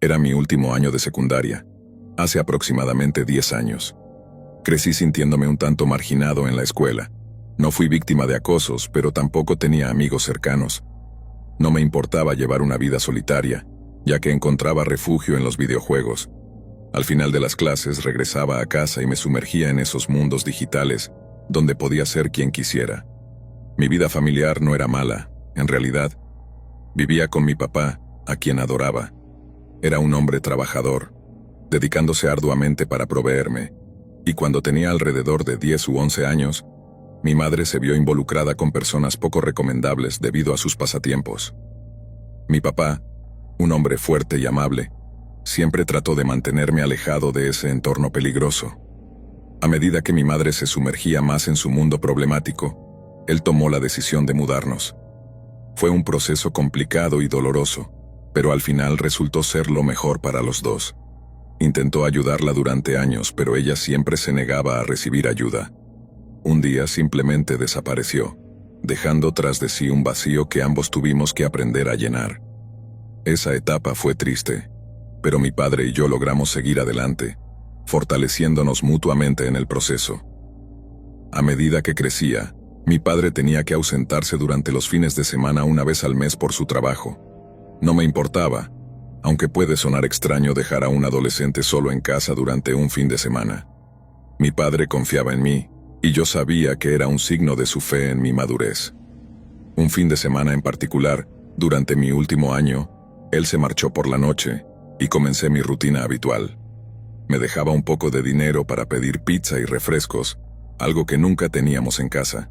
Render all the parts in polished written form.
Era mi último año de secundaria, hace aproximadamente 10 años. Crecí sintiéndome un tanto marginado en la escuela. No fui víctima de acosos, pero tampoco tenía amigos cercanos. No me importaba llevar una vida solitaria, ya que encontraba refugio en los videojuegos. Al final de las clases regresaba a casa y me sumergía en esos mundos digitales, donde podía ser quien quisiera. Mi vida familiar no era mala, en realidad. Vivía con mi papá, a quien adoraba. Era un hombre trabajador, dedicándose arduamente para proveerme, y cuando tenía alrededor de 10 u 11 años, mi madre se vio involucrada con personas poco recomendables debido a sus pasatiempos. Mi papá, un hombre fuerte y amable, siempre trató de mantenerme alejado de ese entorno peligroso. A medida que mi madre se sumergía más en su mundo problemático, él tomó la decisión de mudarnos. Fue un proceso complicado y doloroso, pero al final resultó ser lo mejor para los dos. Intentó ayudarla durante años, pero ella siempre se negaba a recibir ayuda. Un día simplemente desapareció, dejando tras de sí un vacío que ambos tuvimos que aprender a llenar. Esa etapa fue triste, pero mi padre y yo logramos seguir adelante, fortaleciéndonos mutuamente en el proceso. A medida que crecía, mi padre tenía que ausentarse durante los fines de semana una vez al mes por su trabajo. No me importaba, aunque puede sonar extraño dejar a un adolescente solo en casa durante un fin de semana. Mi padre confiaba en mí, y yo sabía que era un signo de su fe en mi madurez. Un fin de semana en particular, durante mi último año, él se marchó por la noche, y comencé mi rutina habitual. Me dejaba un poco de dinero para pedir pizza y refrescos, algo que nunca teníamos en casa.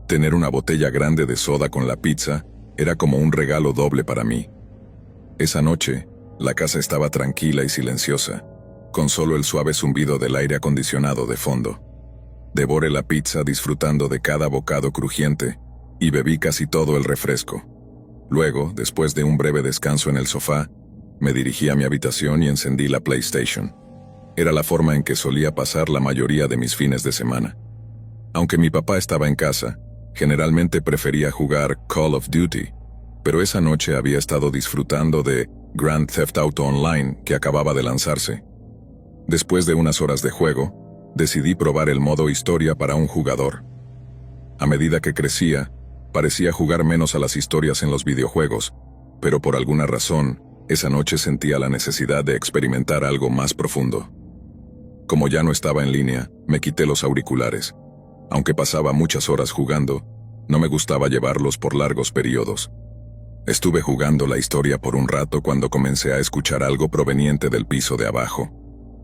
Tener una botella grande de soda con la pizza era como un regalo doble para mí. Esa noche, la casa estaba tranquila y silenciosa, con solo el suave zumbido del aire acondicionado de fondo. Devoré la pizza disfrutando de cada bocado crujiente y bebí casi todo el refresco. Luego, después de un breve descanso en el sofá, me dirigí a mi habitación y encendí la PlayStation. Era la forma en que solía pasar la mayoría de mis fines de semana. Aunque mi papá estaba en casa, generalmente prefería jugar Call of Duty, pero esa noche había estado disfrutando de Grand Theft Auto Online que acababa de lanzarse. Después de unas horas de juego, decidí probar el modo historia para un jugador. A medida que crecía, parecía jugar menos a las historias en los videojuegos, pero por alguna razón, esa noche sentía la necesidad de experimentar algo más profundo. Como ya no estaba en línea, me quité los auriculares. Aunque pasaba muchas horas jugando, no me gustaba llevarlos por largos periodos. Estuve jugando la historia por un rato cuando comencé a escuchar algo proveniente del piso de abajo.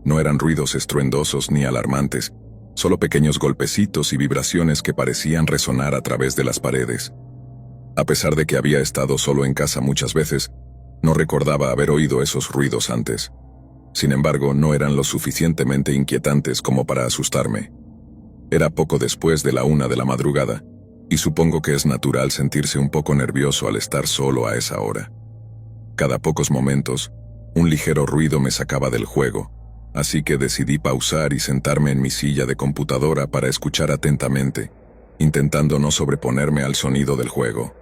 No eran ruidos estruendosos ni alarmantes, solo pequeños golpecitos y vibraciones que parecían resonar a través de las paredes. A pesar de que había estado solo en casa muchas veces, no recordaba haber oído esos ruidos antes. Sin embargo, no eran lo suficientemente inquietantes como para asustarme. Era poco después de la 1 de la madrugada, y supongo que es natural sentirse un poco nervioso al estar solo a esa hora. Cada pocos momentos, un ligero ruido me sacaba del juego, así que decidí pausar y sentarme en mi silla de computadora para escuchar atentamente, intentando no sobreponerme al sonido del juego.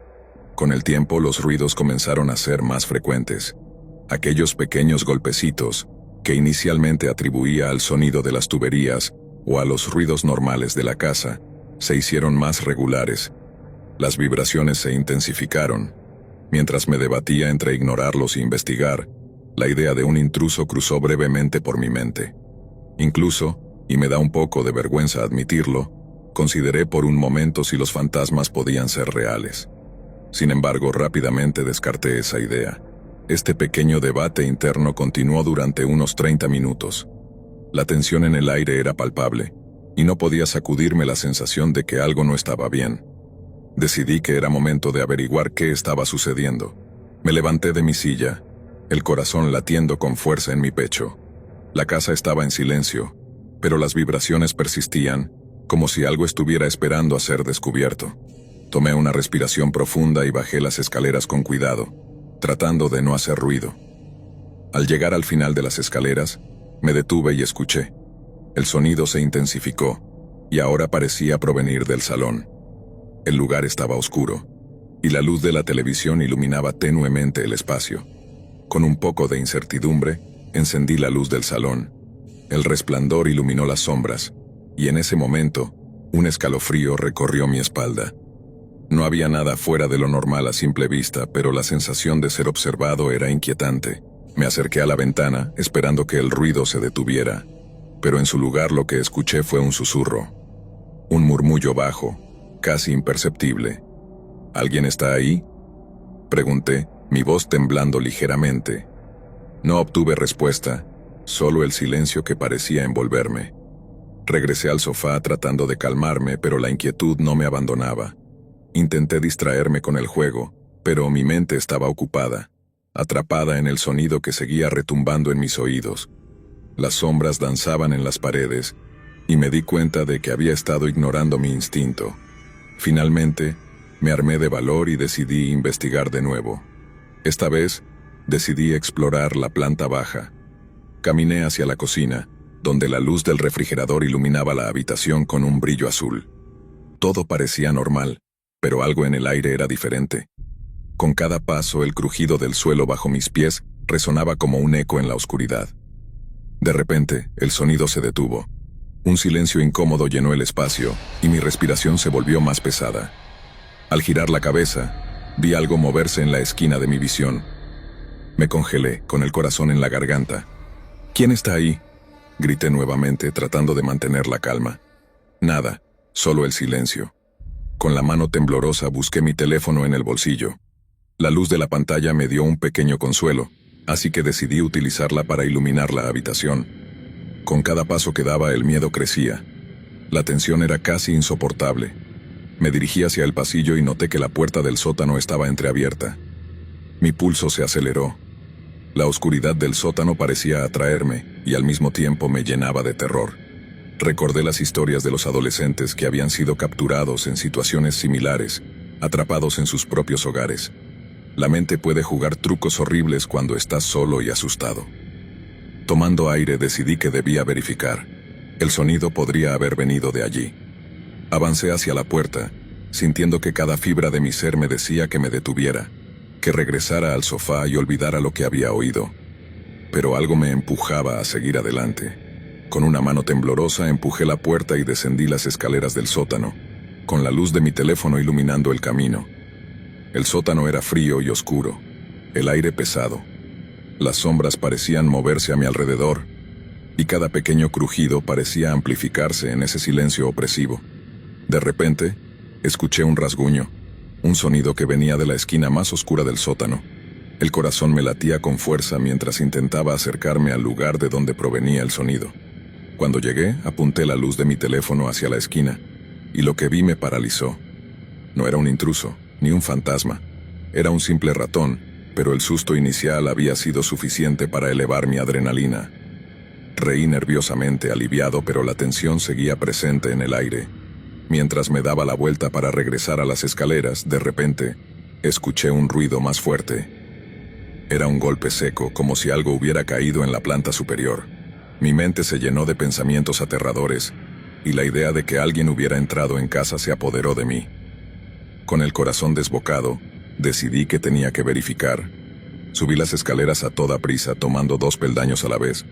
Con el tiempo los ruidos comenzaron a ser más frecuentes. Aquellos pequeños golpecitos, que inicialmente atribuía al sonido de las tuberías o a los ruidos normales de la casa, se hicieron más regulares. Las vibraciones se intensificaron. Mientras me debatía entre ignorarlos e investigar, la idea de un intruso cruzó brevemente por mi mente. Incluso, y me da un poco de vergüenza admitirlo, consideré por un momento si los fantasmas podían ser reales. Sin embargo, rápidamente descarté esa idea. Este pequeño debate interno continuó durante unos 30 minutos. La tensión en el aire era palpable, y no podía sacudirme la sensación de que algo no estaba bien. Decidí que era momento de averiguar qué estaba sucediendo. Me levanté de mi silla, el corazón latiendo con fuerza en mi pecho. La casa estaba en silencio, pero las vibraciones persistían, como si algo estuviera esperando a ser descubierto. Tomé una respiración profunda y bajé las escaleras con cuidado, tratando de no hacer ruido. Al llegar al final de las escaleras, me detuve y escuché. El sonido se intensificó, y ahora parecía provenir del salón. El lugar estaba oscuro, y la luz de la televisión iluminaba tenuemente el espacio. Con un poco de incertidumbre, encendí la luz del salón. El resplandor iluminó las sombras, y en ese momento, un escalofrío recorrió mi espalda. No había nada fuera de lo normal a simple vista, pero la sensación de ser observado era inquietante. Me acerqué a la ventana, esperando que el ruido se detuviera, pero en su lugar lo que escuché fue un susurro. Un murmullo bajo, casi imperceptible. ¿Alguien está ahí?, pregunté, mi voz temblando ligeramente. No obtuve respuesta, solo el silencio que parecía envolverme. Regresé al sofá tratando de calmarme, pero la inquietud no me abandonaba. Intenté distraerme con el juego, pero mi mente estaba ocupada, atrapada en el sonido que seguía retumbando en mis oídos. Las sombras danzaban en las paredes, y me di cuenta de que había estado ignorando mi instinto. Finalmente, me armé de valor y decidí investigar de nuevo. Esta vez, decidí explorar la planta baja. Caminé hacia la cocina, donde la luz del refrigerador iluminaba la habitación con un brillo azul. Todo parecía normal, pero algo en el aire era diferente. Con cada paso, el crujido del suelo bajo mis pies resonaba como un eco en la oscuridad. De repente, el sonido se detuvo. Un silencio incómodo llenó el espacio, y mi respiración se volvió más pesada. Al girar la cabeza, vi algo moverse en la esquina de mi visión. Me congelé, con el corazón en la garganta. ¿Quién está ahí?, grité nuevamente, tratando de mantener la calma. Nada, solo el silencio. Con la mano temblorosa busqué mi teléfono en el bolsillo. La luz de la pantalla me dio un pequeño consuelo, así que decidí utilizarla para iluminar la habitación. Con cada paso que daba, el miedo crecía. La tensión era casi insoportable. Me dirigí hacia el pasillo y noté que la puerta del sótano estaba entreabierta. Mi pulso se aceleró. La oscuridad del sótano parecía atraerme y al mismo tiempo me llenaba de terror. Recordé las historias de los adolescentes que habían sido capturados en situaciones similares, atrapados en sus propios hogares. La mente puede jugar trucos horribles cuando estás solo y asustado. Tomando aire, decidí que debía verificar. El sonido podría haber venido de allí. Avancé hacia la puerta, sintiendo que cada fibra de mi ser me decía que me detuviera, que regresara al sofá y olvidara lo que había oído. Pero algo me empujaba a seguir adelante. Con una mano temblorosa empujé la puerta y descendí las escaleras del sótano, con la luz de mi teléfono iluminando el camino. El sótano era frío y oscuro, el aire pesado. Las sombras parecían moverse a mi alrededor, y cada pequeño crujido parecía amplificarse en ese silencio opresivo. De repente, escuché un rasguño, un sonido que venía de la esquina más oscura del sótano. El corazón me latía con fuerza mientras intentaba acercarme al lugar de donde provenía el sonido. Cuando llegué, apunté la luz de mi teléfono hacia la esquina, y lo que vi me paralizó. No era un intruso, ni un fantasma. Era un simple ratón, pero el susto inicial había sido suficiente para elevar mi adrenalina. Reí nerviosamente, aliviado, pero la tensión seguía presente en el aire. Mientras me daba la vuelta para regresar a las escaleras, de repente, escuché un ruido más fuerte. Era un golpe seco, como si algo hubiera caído en la planta superior. Mi mente se llenó de pensamientos aterradores, y la idea de que alguien hubiera entrado en casa se apoderó de mí. Con el corazón desbocado, decidí que tenía que verificar. Subí las escaleras a toda prisa, tomando 2 peldaños a la vez.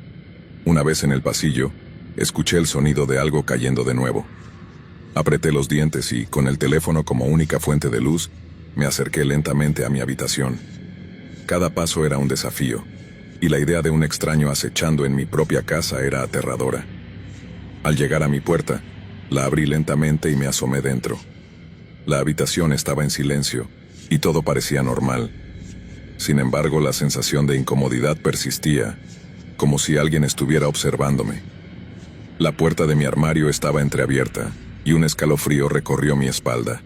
Una vez en el pasillo, escuché el sonido de algo cayendo de nuevo. Apreté los dientes y, con el teléfono como única fuente de luz, me acerqué lentamente a mi habitación. Cada paso era un desafío, y la idea de un extraño acechando en mi propia casa era aterradora. Al llegar a mi puerta, la abrí lentamente y me asomé dentro. La habitación estaba en silencio, y todo parecía normal. Sin embargo, la sensación de incomodidad persistía, como si alguien estuviera observándome. La puerta de mi armario estaba entreabierta, y un escalofrío recorrió mi espalda.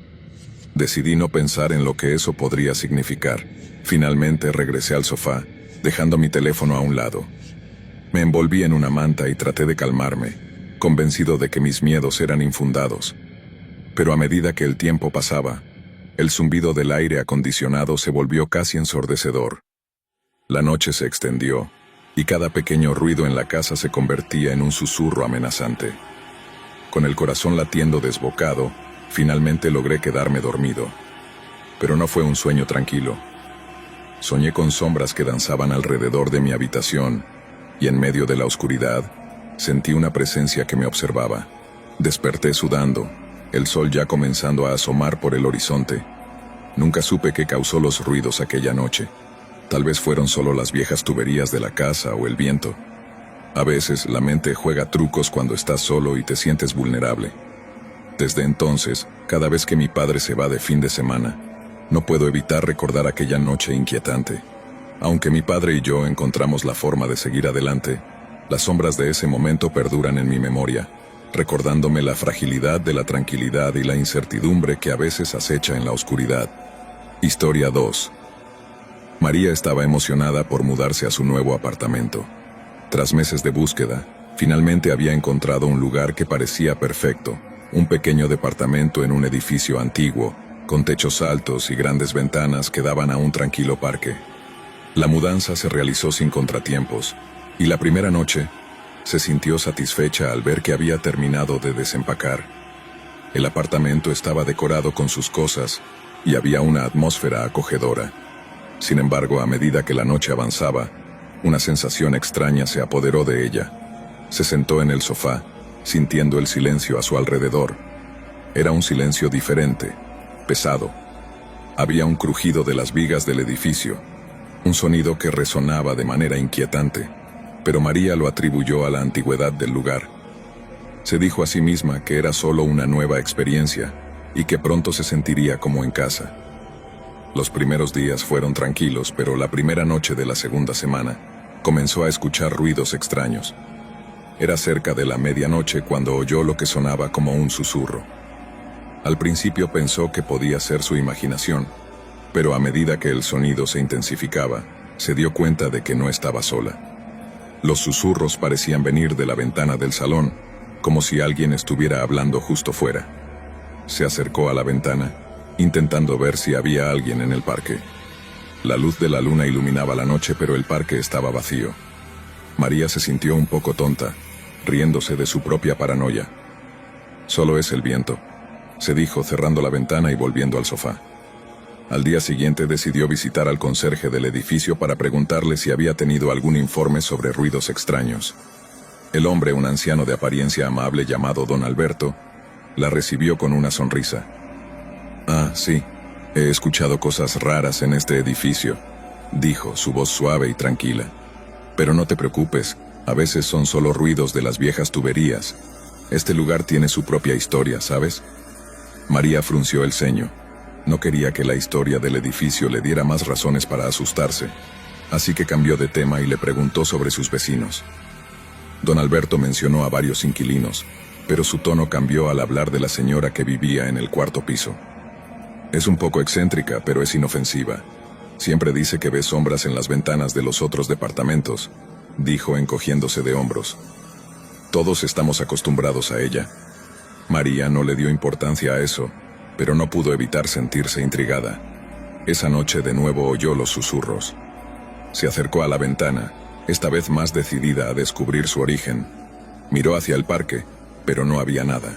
Decidí no pensar en lo que eso podría significar. Finalmente regresé al sofá, dejando mi teléfono a un lado. Me envolví en una manta y traté de calmarme, convencido de que mis miedos eran infundados. Pero a medida que el tiempo pasaba, el zumbido del aire acondicionado se volvió casi ensordecedor. La noche se extendió, y cada pequeño ruido en la casa se convertía en un susurro amenazante. Con el corazón latiendo desbocado, finalmente logré quedarme dormido. Pero no fue un sueño tranquilo. Soñé con sombras que danzaban alrededor de mi habitación, y en medio de la oscuridad, sentí una presencia que me observaba. Desperté sudando, el sol ya comenzando a asomar por el horizonte. Nunca supe qué causó los ruidos aquella noche. Tal vez fueron solo las viejas tuberías de la casa o el viento. A veces la mente juega trucos cuando estás solo y te sientes vulnerable. Desde entonces, cada vez que mi padre se va de fin de semana, no puedo evitar recordar aquella noche inquietante. Aunque mi padre y yo encontramos la forma de seguir adelante, las sombras de ese momento perduran en mi memoria, recordándome la fragilidad de la tranquilidad y la incertidumbre que a veces acecha en la oscuridad. Historia 2. María estaba emocionada por mudarse a su nuevo apartamento. Tras meses de búsqueda, finalmente había encontrado un lugar que parecía perfecto, un pequeño departamento en un edificio antiguo, con techos altos y grandes ventanas que daban a un tranquilo parque. La mudanza se realizó sin contratiempos, y la primera noche se sintió satisfecha al ver que había terminado de desempacar. El apartamento estaba decorado con sus cosas y había una atmósfera acogedora. Sin embargo, a medida que la noche avanzaba, una sensación extraña se apoderó de ella. Se sentó en el sofá, sintiendo el silencio a su alrededor. Era un silencio diferente, pesado. Había un crujido de las vigas del edificio, un sonido que resonaba de manera inquietante, pero María lo atribuyó a la antigüedad del lugar. Se dijo a sí misma que era solo una nueva experiencia y que pronto se sentiría como en casa. Los primeros días fueron tranquilos, pero la primera noche de la segunda semana comenzó a escuchar ruidos extraños. Era cerca de la medianoche cuando oyó lo que sonaba como un susurro. Al principio pensó que podía ser su imaginación, pero a medida que el sonido se intensificaba, se dio cuenta de que no estaba sola. Los susurros parecían venir de la ventana del salón, como si alguien estuviera hablando justo fuera. Se acercó a la ventana, intentando ver si había alguien en el parque. La luz de la luna iluminaba la noche, pero el parque estaba vacío. María se sintió un poco tonta, riéndose de su propia paranoia. Solo es el viento, se dijo cerrando la ventana y volviendo al sofá. Al día siguiente decidió visitar al conserje del edificio para preguntarle si había tenido algún informe sobre ruidos extraños. El hombre, un anciano de apariencia amable llamado Don Alberto, la recibió con una sonrisa. «Ah, sí, he escuchado cosas raras en este edificio», dijo, su voz suave y tranquila. «Pero no te preocupes, a veces son solo ruidos de las viejas tuberías. Este lugar tiene su propia historia, ¿sabes?». María frunció el ceño. No quería que la historia del edificio le diera más razones para asustarse, así que cambió de tema y le preguntó sobre sus vecinos. Don Alberto mencionó a varios inquilinos, pero su tono cambió al hablar de la señora que vivía en el cuarto piso. «Es un poco excéntrica, pero es inofensiva. Siempre dice que ve sombras en las ventanas de los otros departamentos», dijo encogiéndose de hombros. «Todos estamos acostumbrados a ella». María no le dio importancia a eso, pero no pudo evitar sentirse intrigada. Esa noche de nuevo oyó los susurros. Se acercó a la ventana, esta vez más decidida a descubrir su origen. Miró hacia el parque, pero no había nada.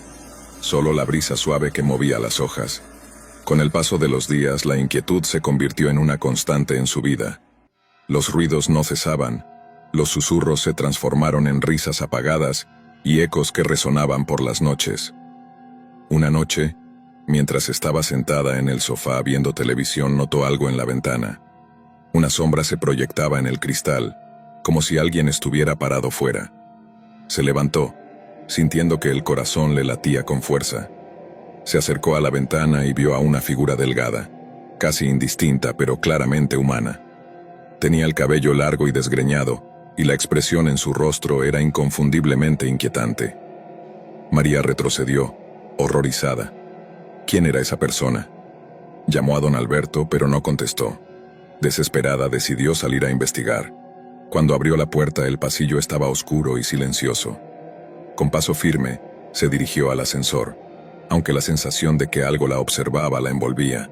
Solo la brisa suave que movía las hojas. Con el paso de los días, la inquietud se convirtió en una constante en su vida. Los ruidos no cesaban, los susurros se transformaron en risas apagadas y ecos que resonaban por las noches. Una noche, mientras estaba sentada en el sofá viendo televisión, notó algo en la ventana. Una sombra se proyectaba en el cristal, como si alguien estuviera parado fuera. Se levantó, sintiendo que el corazón le latía con fuerza. Se acercó a la ventana y vio a una figura delgada, casi indistinta pero claramente humana. Tenía el cabello largo y desgreñado, y la expresión en su rostro era inconfundiblemente inquietante. María retrocedió, horrorizada. ¿Quién era esa persona? Llamó a don Alberto, pero no contestó. Desesperada, decidió salir a investigar. Cuando abrió la puerta, el pasillo estaba oscuro y silencioso. Con paso firme, se dirigió al ascensor, aunque la sensación de que algo la observaba la envolvía.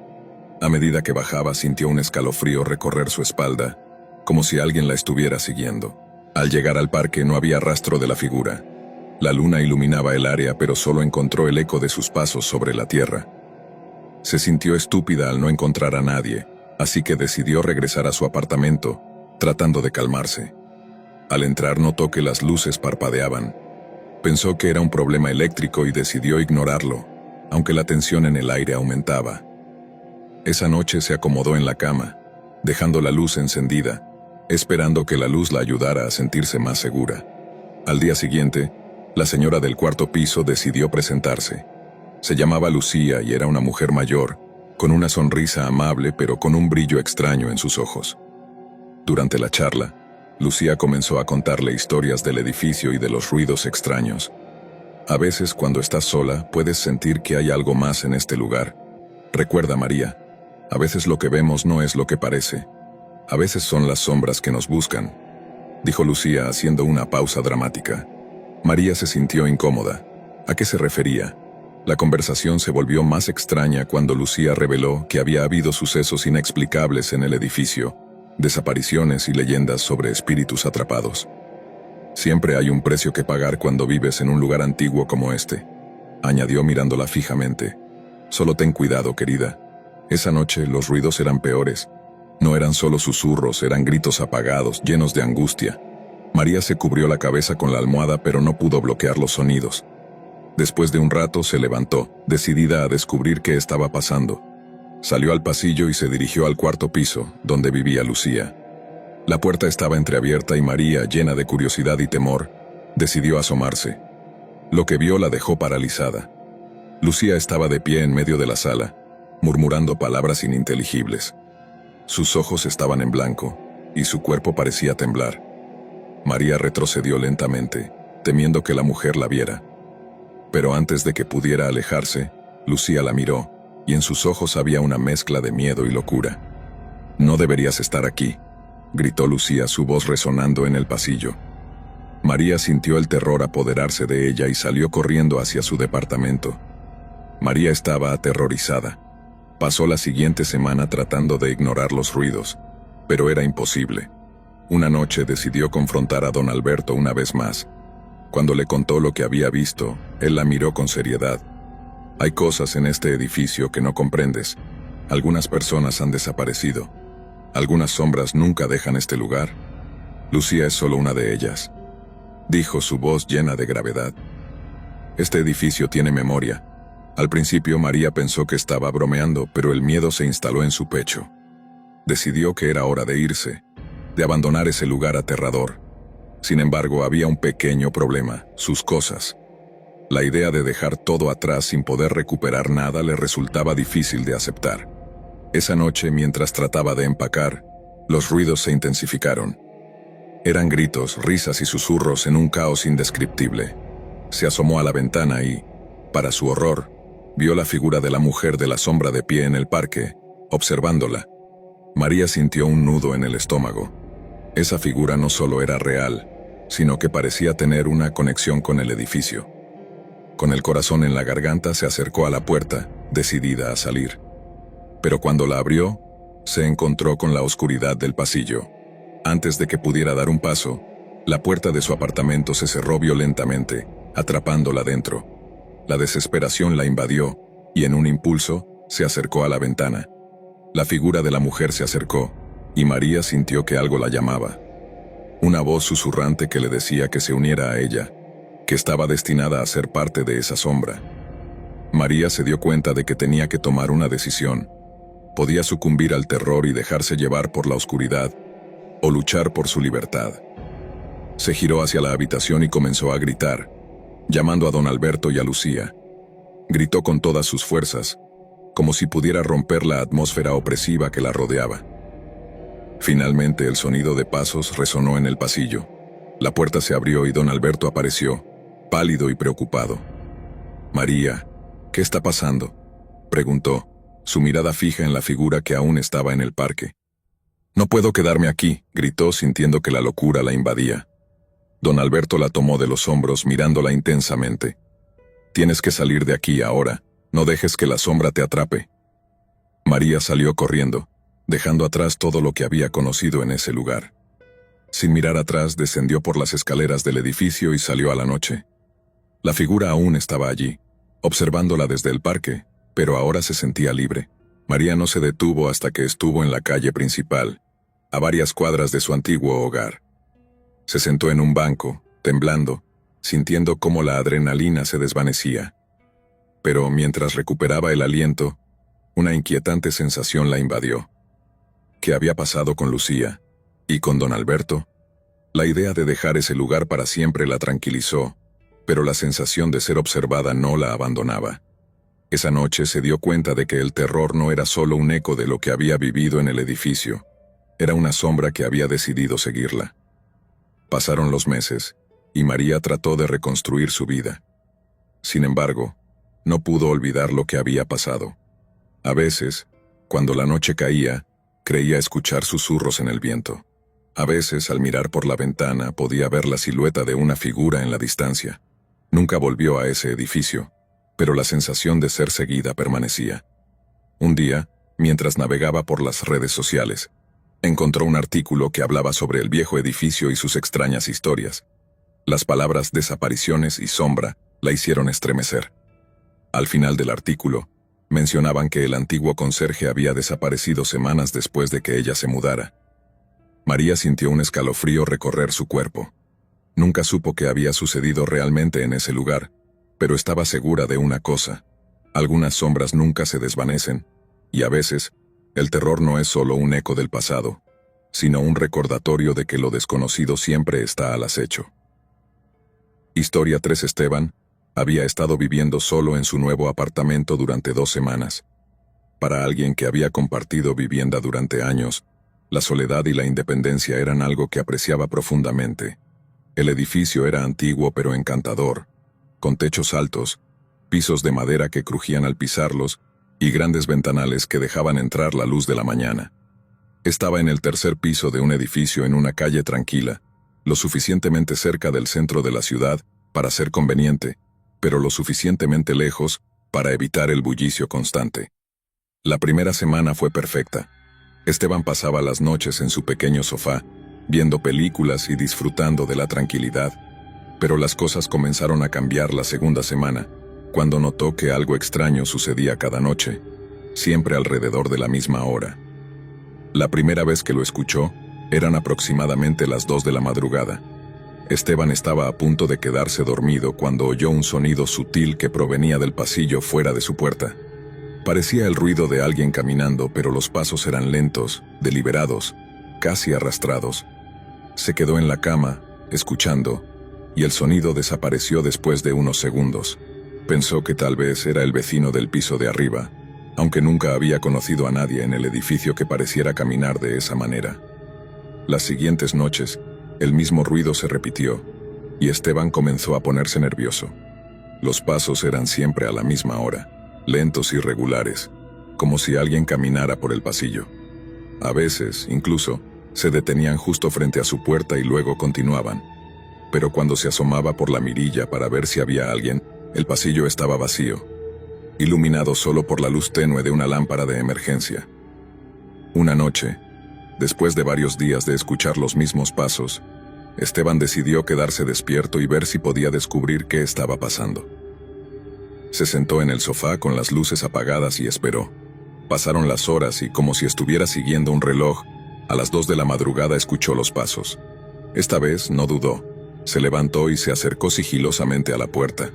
A medida que bajaba, sintió un escalofrío recorrer su espalda, como si alguien la estuviera siguiendo. Al llegar al parque no había rastro de la figura. La luna iluminaba el área, pero solo encontró el eco de sus pasos sobre la tierra. Se sintió estúpida al no encontrar a nadie, así que decidió regresar a su apartamento, tratando de calmarse. Al entrar notó que las luces parpadeaban. Pensó que era un problema eléctrico y decidió ignorarlo, aunque la tensión en el aire aumentaba. Esa noche se acomodó en la cama, dejando la luz encendida, esperando que la luz la ayudara a sentirse más segura. Al día siguiente, la señora del cuarto piso decidió presentarse. Se llamaba Lucía y era una mujer mayor, con una sonrisa amable pero con un brillo extraño en sus ojos. Durante la charla, Lucía comenzó a contarle historias del edificio y de los ruidos extraños. A veces, cuando estás sola, puedes sentir que hay algo más en este lugar. Recuerda, María, a veces lo que vemos no es lo que parece. A veces son las sombras que nos buscan, dijo Lucía haciendo una pausa dramática. María se sintió incómoda. ¿A qué se refería? La conversación se volvió más extraña cuando Lucía reveló que había habido sucesos inexplicables en el edificio, desapariciones y leyendas sobre espíritus atrapados. Siempre hay un precio que pagar cuando vives en un lugar antiguo como este, añadió mirándola fijamente. Solo ten cuidado, querida. Esa noche los ruidos eran peores. No eran solo susurros, eran gritos apagados, llenos de angustia. María se cubrió la cabeza con la almohada, pero no pudo bloquear los sonidos. Después de un rato se levantó, decidida a descubrir qué estaba pasando. Salió al pasillo y se dirigió al cuarto piso, donde vivía Lucía. La puerta estaba entreabierta y María, llena de curiosidad y temor, decidió asomarse. Lo que vio la dejó paralizada. Lucía estaba de pie en medio de la sala, murmurando palabras ininteligibles. Sus ojos estaban en blanco, y su cuerpo parecía temblar. María retrocedió lentamente, temiendo que la mujer la viera. Pero antes de que pudiera alejarse, Lucía la miró, y en sus ojos había una mezcla de miedo y locura. «No deberías estar aquí», gritó Lucía, su voz resonando en el pasillo. María sintió el terror apoderarse de ella y salió corriendo hacia su departamento. María estaba aterrorizada. Pasó la siguiente semana tratando de ignorar los ruidos, pero era imposible. Una noche decidió confrontar a don Alberto una vez más. Cuando le contó lo que había visto, él la miró con seriedad. «Hay cosas en este edificio que no comprendes. Algunas personas han desaparecido. Algunas sombras nunca dejan este lugar. Lucía es solo una de ellas», dijo, su voz llena de gravedad. «Este edificio tiene memoria». Al principio María pensó que estaba bromeando, pero el miedo se instaló en su pecho. Decidió que era hora de irse, de abandonar ese lugar aterrador. Sin embargo, había un pequeño problema: sus cosas. La idea de dejar todo atrás sin poder recuperar nada le resultaba difícil de aceptar. Esa noche, mientras trataba de empacar, los ruidos se intensificaron. Eran gritos, risas y susurros en un caos indescriptible. Se asomó a la ventana y, para su horror, vio la figura de la mujer de la sombra de pie en el parque, observándola. María sintió un nudo en el estómago. Esa figura no solo era real, sino que parecía tener una conexión con el edificio. Con el corazón en la garganta se acercó a la puerta, decidida a salir. Pero cuando la abrió, se encontró con la oscuridad del pasillo. Antes de que pudiera dar un paso, la puerta de su apartamento se cerró violentamente, atrapándola dentro. La desesperación la invadió, y en un impulso, se acercó a la ventana. La figura de la mujer se acercó, y María sintió que algo la llamaba. Una voz susurrante que le decía que se uniera a ella, que estaba destinada a ser parte de esa sombra. María se dio cuenta de que tenía que tomar una decisión. Podía sucumbir al terror y dejarse llevar por la oscuridad, o luchar por su libertad. Se giró hacia la habitación y comenzó a gritar, llamando a don Alberto y a Lucía. Gritó con todas sus fuerzas, como si pudiera romper la atmósfera opresiva que la rodeaba. Finalmente el sonido de pasos resonó en el pasillo. La puerta se abrió y don Alberto apareció, pálido y preocupado. «María, ¿qué está pasando?», preguntó, su mirada fija en la figura que aún estaba en el parque. «No puedo quedarme aquí», gritó, sintiendo que la locura la invadía. Don Alberto la tomó de los hombros, mirándola intensamente. «Tienes que salir de aquí ahora, no dejes que la sombra te atrape». María salió corriendo, dejando atrás todo lo que había conocido en ese lugar. Sin mirar atrás, descendió por las escaleras del edificio y salió a la noche. La figura aún estaba allí, observándola desde el parque, pero ahora se sentía libre. María no se detuvo hasta que estuvo en la calle principal, a varias cuadras de su antiguo hogar. Se sentó en un banco, temblando, sintiendo cómo la adrenalina se desvanecía. Pero mientras recuperaba el aliento, una inquietante sensación la invadió. ¿Qué había pasado con Lucía? ¿Y con don Alberto? La idea de dejar ese lugar para siempre la tranquilizó, pero la sensación de ser observada no la abandonaba. Esa noche se dio cuenta de que el terror no era solo un eco de lo que había vivido en el edificio, era una sombra que había decidido seguirla. Pasaron los meses, y María trató de reconstruir su vida. Sin embargo, no pudo olvidar lo que había pasado. A veces, cuando la noche caía, creía escuchar susurros en el viento. A veces, al mirar por la ventana, podía ver la silueta de una figura en la distancia. Nunca volvió a ese edificio, pero la sensación de ser seguida permanecía. Un día, mientras navegaba por las redes sociales, encontró un artículo que hablaba sobre el viejo edificio y sus extrañas historias. Las palabras desapariciones y sombra la hicieron estremecer. Al final del artículo, mencionaban que el antiguo conserje había desaparecido semanas después de que ella se mudara. María sintió un escalofrío recorrer su cuerpo. Nunca supo qué había sucedido realmente en ese lugar, pero estaba segura de una cosa: algunas sombras nunca se desvanecen, y a veces, el terror no es solo un eco del pasado, sino un recordatorio de que lo desconocido siempre está al acecho. Historia 3. Esteban había estado viviendo solo en su nuevo apartamento durante 2 semanas. Para alguien que había compartido vivienda durante años, la soledad y la independencia eran algo que apreciaba profundamente. El edificio era antiguo pero encantador, con techos altos, pisos de madera que crujían al pisarlos y grandes ventanales que dejaban entrar la luz de la mañana. Estaba en el 3er piso de un edificio en una calle tranquila, lo suficientemente cerca del centro de la ciudad para ser conveniente, pero lo suficientemente lejos para evitar el bullicio constante. La primera semana fue perfecta. Esteban pasaba las noches en su pequeño sofá, viendo películas y disfrutando de la tranquilidad, pero las cosas comenzaron a cambiar la segunda semana, cuando notó que algo extraño sucedía cada noche, siempre alrededor de la misma hora. La primera vez que lo escuchó, eran aproximadamente las 2 de la madrugada. Esteban estaba a punto de quedarse dormido cuando oyó un sonido sutil que provenía del pasillo fuera de su puerta. Parecía el ruido de alguien caminando, pero los pasos eran lentos, deliberados, casi arrastrados. Se quedó en la cama, escuchando, y el sonido desapareció después de unos segundos. Pensó que tal vez era el vecino del piso de arriba, aunque nunca había conocido a nadie en el edificio que pareciera caminar de esa manera. Las siguientes noches, el mismo ruido se repitió, y Esteban comenzó a ponerse nervioso. Los pasos eran siempre a la misma hora, lentos y regulares, como si alguien caminara por el pasillo. A veces, incluso, se detenían justo frente a su puerta y luego continuaban. Pero cuando se asomaba por la mirilla para ver si había alguien, el pasillo estaba vacío, iluminado solo por la luz tenue de una lámpara de emergencia. Una noche, después de varios días de escuchar los mismos pasos, Esteban decidió quedarse despierto y ver si podía descubrir qué estaba pasando. Se sentó en el sofá con las luces apagadas y esperó. Pasaron las horas y, como si estuviera siguiendo un reloj, a las 2 de la madrugada escuchó los pasos. Esta vez no dudó. Se levantó y se acercó sigilosamente a la puerta.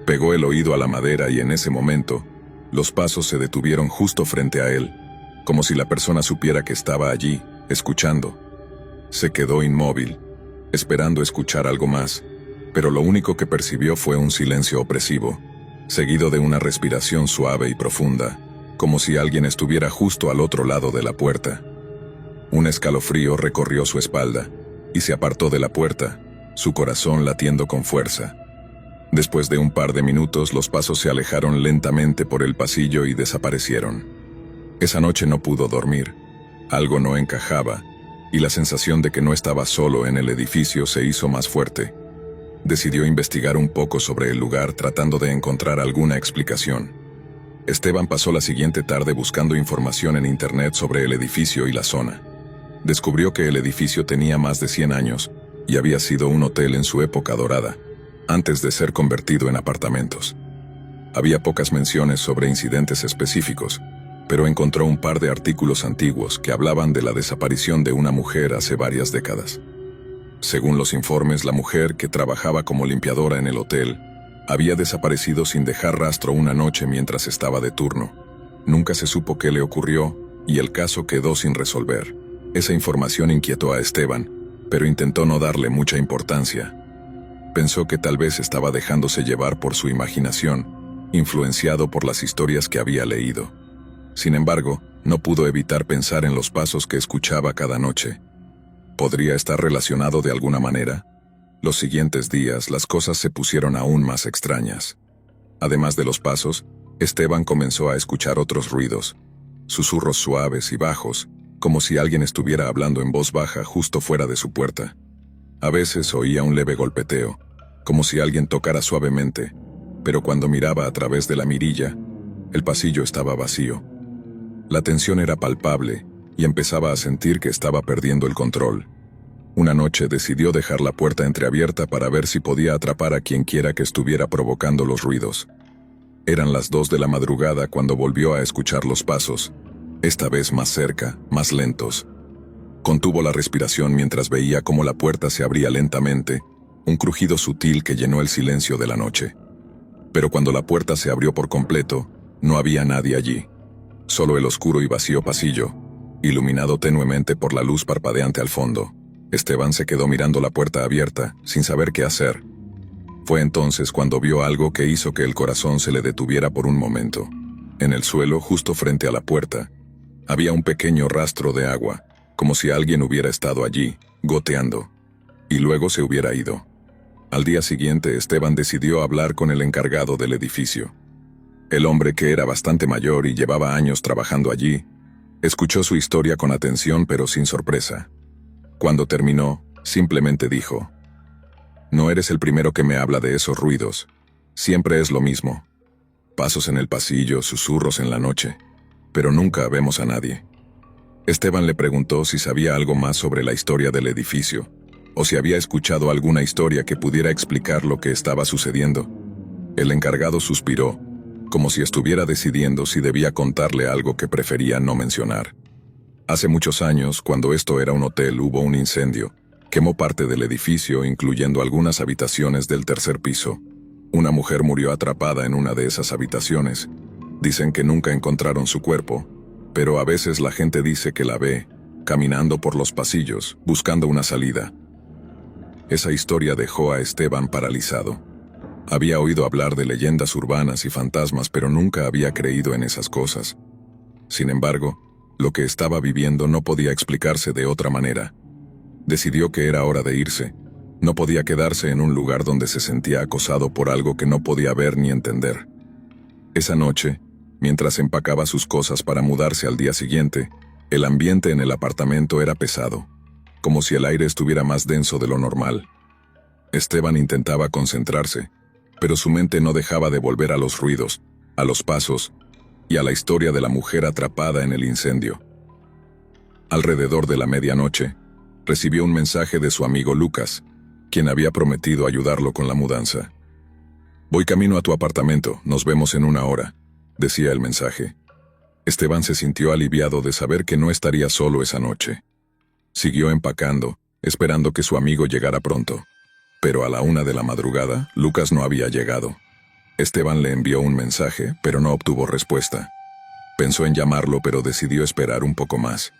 Pegó el oído a la madera y en ese momento, los pasos se detuvieron justo frente a él, como si la persona supiera que estaba allí, escuchando. Se quedó inmóvil, esperando escuchar algo más, pero lo único que percibió fue un silencio opresivo, seguido de una respiración suave y profunda, como si alguien estuviera justo al otro lado de la puerta. Un escalofrío recorrió su espalda, y se apartó de la puerta, su corazón latiendo con fuerza. Después de un par de minutos, los pasos se alejaron lentamente por el pasillo y desaparecieron. Esa noche no pudo dormir. Algo no encajaba, y la sensación de que no estaba solo en el edificio se hizo más fuerte. Decidió investigar un poco sobre el lugar tratando de encontrar alguna explicación. Esteban pasó la siguiente tarde buscando información en internet sobre el edificio y la zona. Descubrió que el edificio tenía más de 100 años y había sido un hotel en su época dorada, antes de ser convertido en apartamentos. Había pocas menciones sobre incidentes específicos, pero encontró un par de artículos antiguos que hablaban de la desaparición de una mujer hace varias décadas. Según los informes, la mujer, que trabajaba como limpiadora en el hotel, había desaparecido sin dejar rastro una noche mientras estaba de turno. Nunca se supo qué le ocurrió y el caso quedó sin resolver. Esa información inquietó a Esteban, pero intentó no darle mucha importancia. Pensó que tal vez estaba dejándose llevar por su imaginación, influenciado por las historias que había leído. Sin embargo, no pudo evitar pensar en los pasos que escuchaba cada noche. ¿Podría estar relacionado de alguna manera? Los siguientes días las cosas se pusieron aún más extrañas. Además de los pasos, Esteban comenzó a escuchar otros ruidos, susurros suaves y bajos, como si alguien estuviera hablando en voz baja justo fuera de su puerta. A veces oía un leve golpeteo, como si alguien tocara suavemente, pero cuando miraba a través de la mirilla, el pasillo estaba vacío. La tensión era palpable y empezaba a sentir que estaba perdiendo el control. Una noche decidió dejar la puerta entreabierta para ver si podía atrapar a quien quiera que estuviera provocando los ruidos. Eran las 2 de la madrugada cuando volvió a escuchar los pasos, esta vez más cerca, más lentos. Contuvo la respiración mientras veía cómo la puerta se abría lentamente, un crujido sutil que llenó el silencio de la noche. Pero cuando la puerta se abrió por completo, no había nadie allí. Solo el oscuro y vacío pasillo, iluminado tenuemente por la luz parpadeante al fondo. Esteban se quedó mirando la puerta abierta, sin saber qué hacer. Fue entonces cuando vio algo que hizo que el corazón se le detuviera por un momento. En el suelo, justo frente a la puerta, había un pequeño rastro de agua, como si alguien hubiera estado allí, goteando, y luego se hubiera ido. Al día siguiente, Esteban decidió hablar con el encargado del edificio. El hombre, que era bastante mayor y llevaba años trabajando allí, escuchó su historia con atención pero sin sorpresa. Cuando terminó, simplemente dijo: «No eres el primero que me habla de esos ruidos. Siempre es lo mismo. Pasos en el pasillo, susurros en la noche, pero nunca vemos a nadie». Esteban le preguntó si sabía algo más sobre la historia del edificio, o si había escuchado alguna historia que pudiera explicar lo que estaba sucediendo. El encargado suspiró, como si estuviera decidiendo si debía contarle algo que prefería no mencionar. Hace muchos años, cuando esto era un hotel, hubo un incendio. Quemó parte del edificio, incluyendo algunas habitaciones del tercer piso. Una mujer murió atrapada en una de esas habitaciones. Dicen que nunca encontraron su cuerpo, pero a veces la gente dice que la ve, caminando por los pasillos, buscando una salida. Esa historia dejó a Esteban paralizado. Había oído hablar de leyendas urbanas y fantasmas, pero nunca había creído en esas cosas. Sin embargo, lo que estaba viviendo no podía explicarse de otra manera. Decidió que era hora de irse. No podía quedarse en un lugar donde se sentía acosado por algo que no podía ver ni entender. Esa noche, mientras empacaba sus cosas para mudarse al día siguiente, el ambiente en el apartamento era pesado, como si el aire estuviera más denso de lo normal. Esteban intentaba concentrarse, pero su mente no dejaba de volver a los ruidos, a los pasos y a la historia de la mujer atrapada en el incendio. Alrededor de la medianoche, recibió un mensaje de su amigo Lucas, quien había prometido ayudarlo con la mudanza. «Voy camino a tu apartamento, nos vemos en 1 hora», decía el mensaje. Esteban se sintió aliviado de saber que no estaría solo esa noche. Siguió empacando, esperando que su amigo llegara pronto. Pero a la 1 de la madrugada, Lucas no había llegado. Esteban le envió un mensaje, pero no obtuvo respuesta. Pensó en llamarlo, pero decidió esperar un poco más.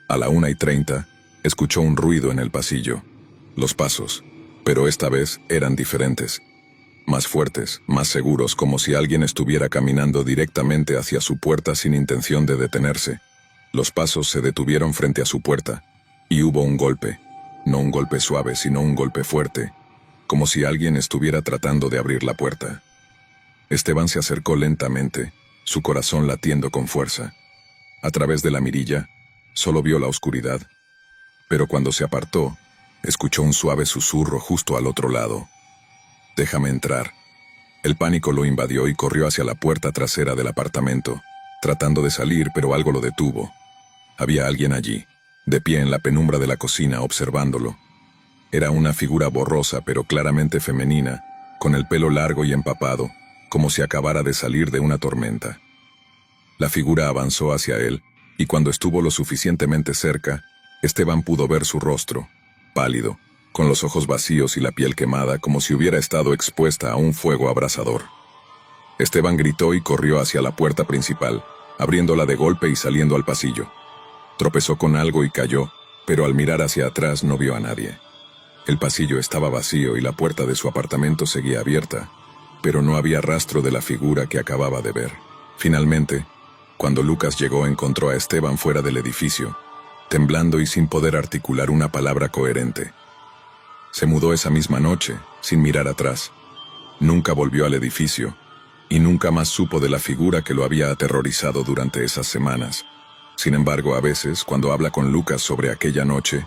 A la 1:30, escuchó un ruido en el pasillo. Los pasos, pero esta vez eran diferentes. Más fuertes, más seguros, como si alguien estuviera caminando directamente hacia su puerta sin intención de detenerse. Los pasos se detuvieron frente a su puerta, y hubo un golpe. No un golpe suave, sino un golpe fuerte, como si alguien estuviera tratando de abrir la puerta. Esteban se acercó lentamente, su corazón latiendo con fuerza. A través de la mirilla, solo vio la oscuridad. Pero cuando se apartó, escuchó un suave susurro justo al otro lado. «Déjame entrar». El pánico lo invadió y corrió hacia la puerta trasera del apartamento, tratando de salir, pero algo lo detuvo. Había alguien allí, de pie en la penumbra de la cocina, observándolo. Era una figura borrosa pero claramente femenina, con el pelo largo y empapado, como si acabara de salir de una tormenta. La figura avanzó hacia él, y cuando estuvo lo suficientemente cerca, Esteban pudo ver su rostro, pálido, con los ojos vacíos y la piel quemada como si hubiera estado expuesta a un fuego abrasador. Esteban gritó y corrió hacia la puerta principal, abriéndola de golpe y saliendo al pasillo. Tropezó con algo y cayó, pero al mirar hacia atrás no vio a nadie. El pasillo estaba vacío y la puerta de su apartamento seguía abierta, pero no había rastro de la figura que acababa de ver. Finalmente, cuando Lucas llegó, encontró a Esteban fuera del edificio, temblando y sin poder articular una palabra coherente. Se mudó esa misma noche, sin mirar atrás. Nunca volvió al edificio, y nunca más supo de la figura que lo había aterrorizado durante esas semanas. Sin embargo, a veces, cuando habla con Lucas sobre aquella noche,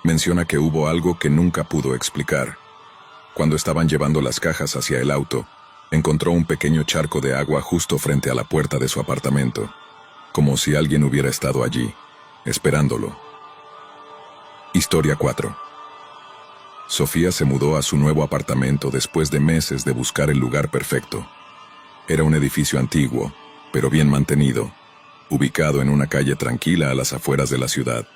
menciona que hubo algo que nunca pudo explicar. Cuando estaban llevando las cajas hacia el auto, encontró un pequeño charco de agua justo frente a la puerta de su apartamento, como si alguien hubiera estado allí, esperándolo. Historia 4. Sofía se mudó a su nuevo apartamento después de meses de buscar el lugar perfecto. Era un edificio antiguo, pero bien mantenido, ubicado en una calle tranquila a las afueras de la ciudad.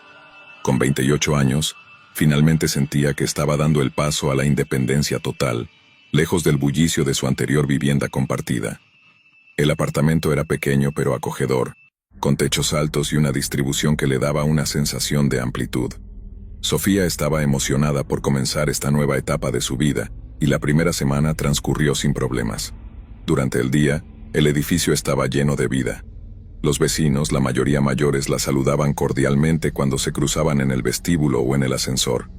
Con 28 años, finalmente sentía que estaba dando el paso a la independencia total, lejos del bullicio de su anterior vivienda compartida. El apartamento era pequeño pero acogedor, con techos altos y una distribución que le daba una sensación de amplitud. Sofía estaba emocionada por comenzar esta nueva etapa de su vida, y la primera semana transcurrió sin problemas. Durante el día, el edificio estaba lleno de vida. Los vecinos, la mayoría mayores, la saludaban cordialmente cuando se cruzaban en el vestíbulo o en el ascensor.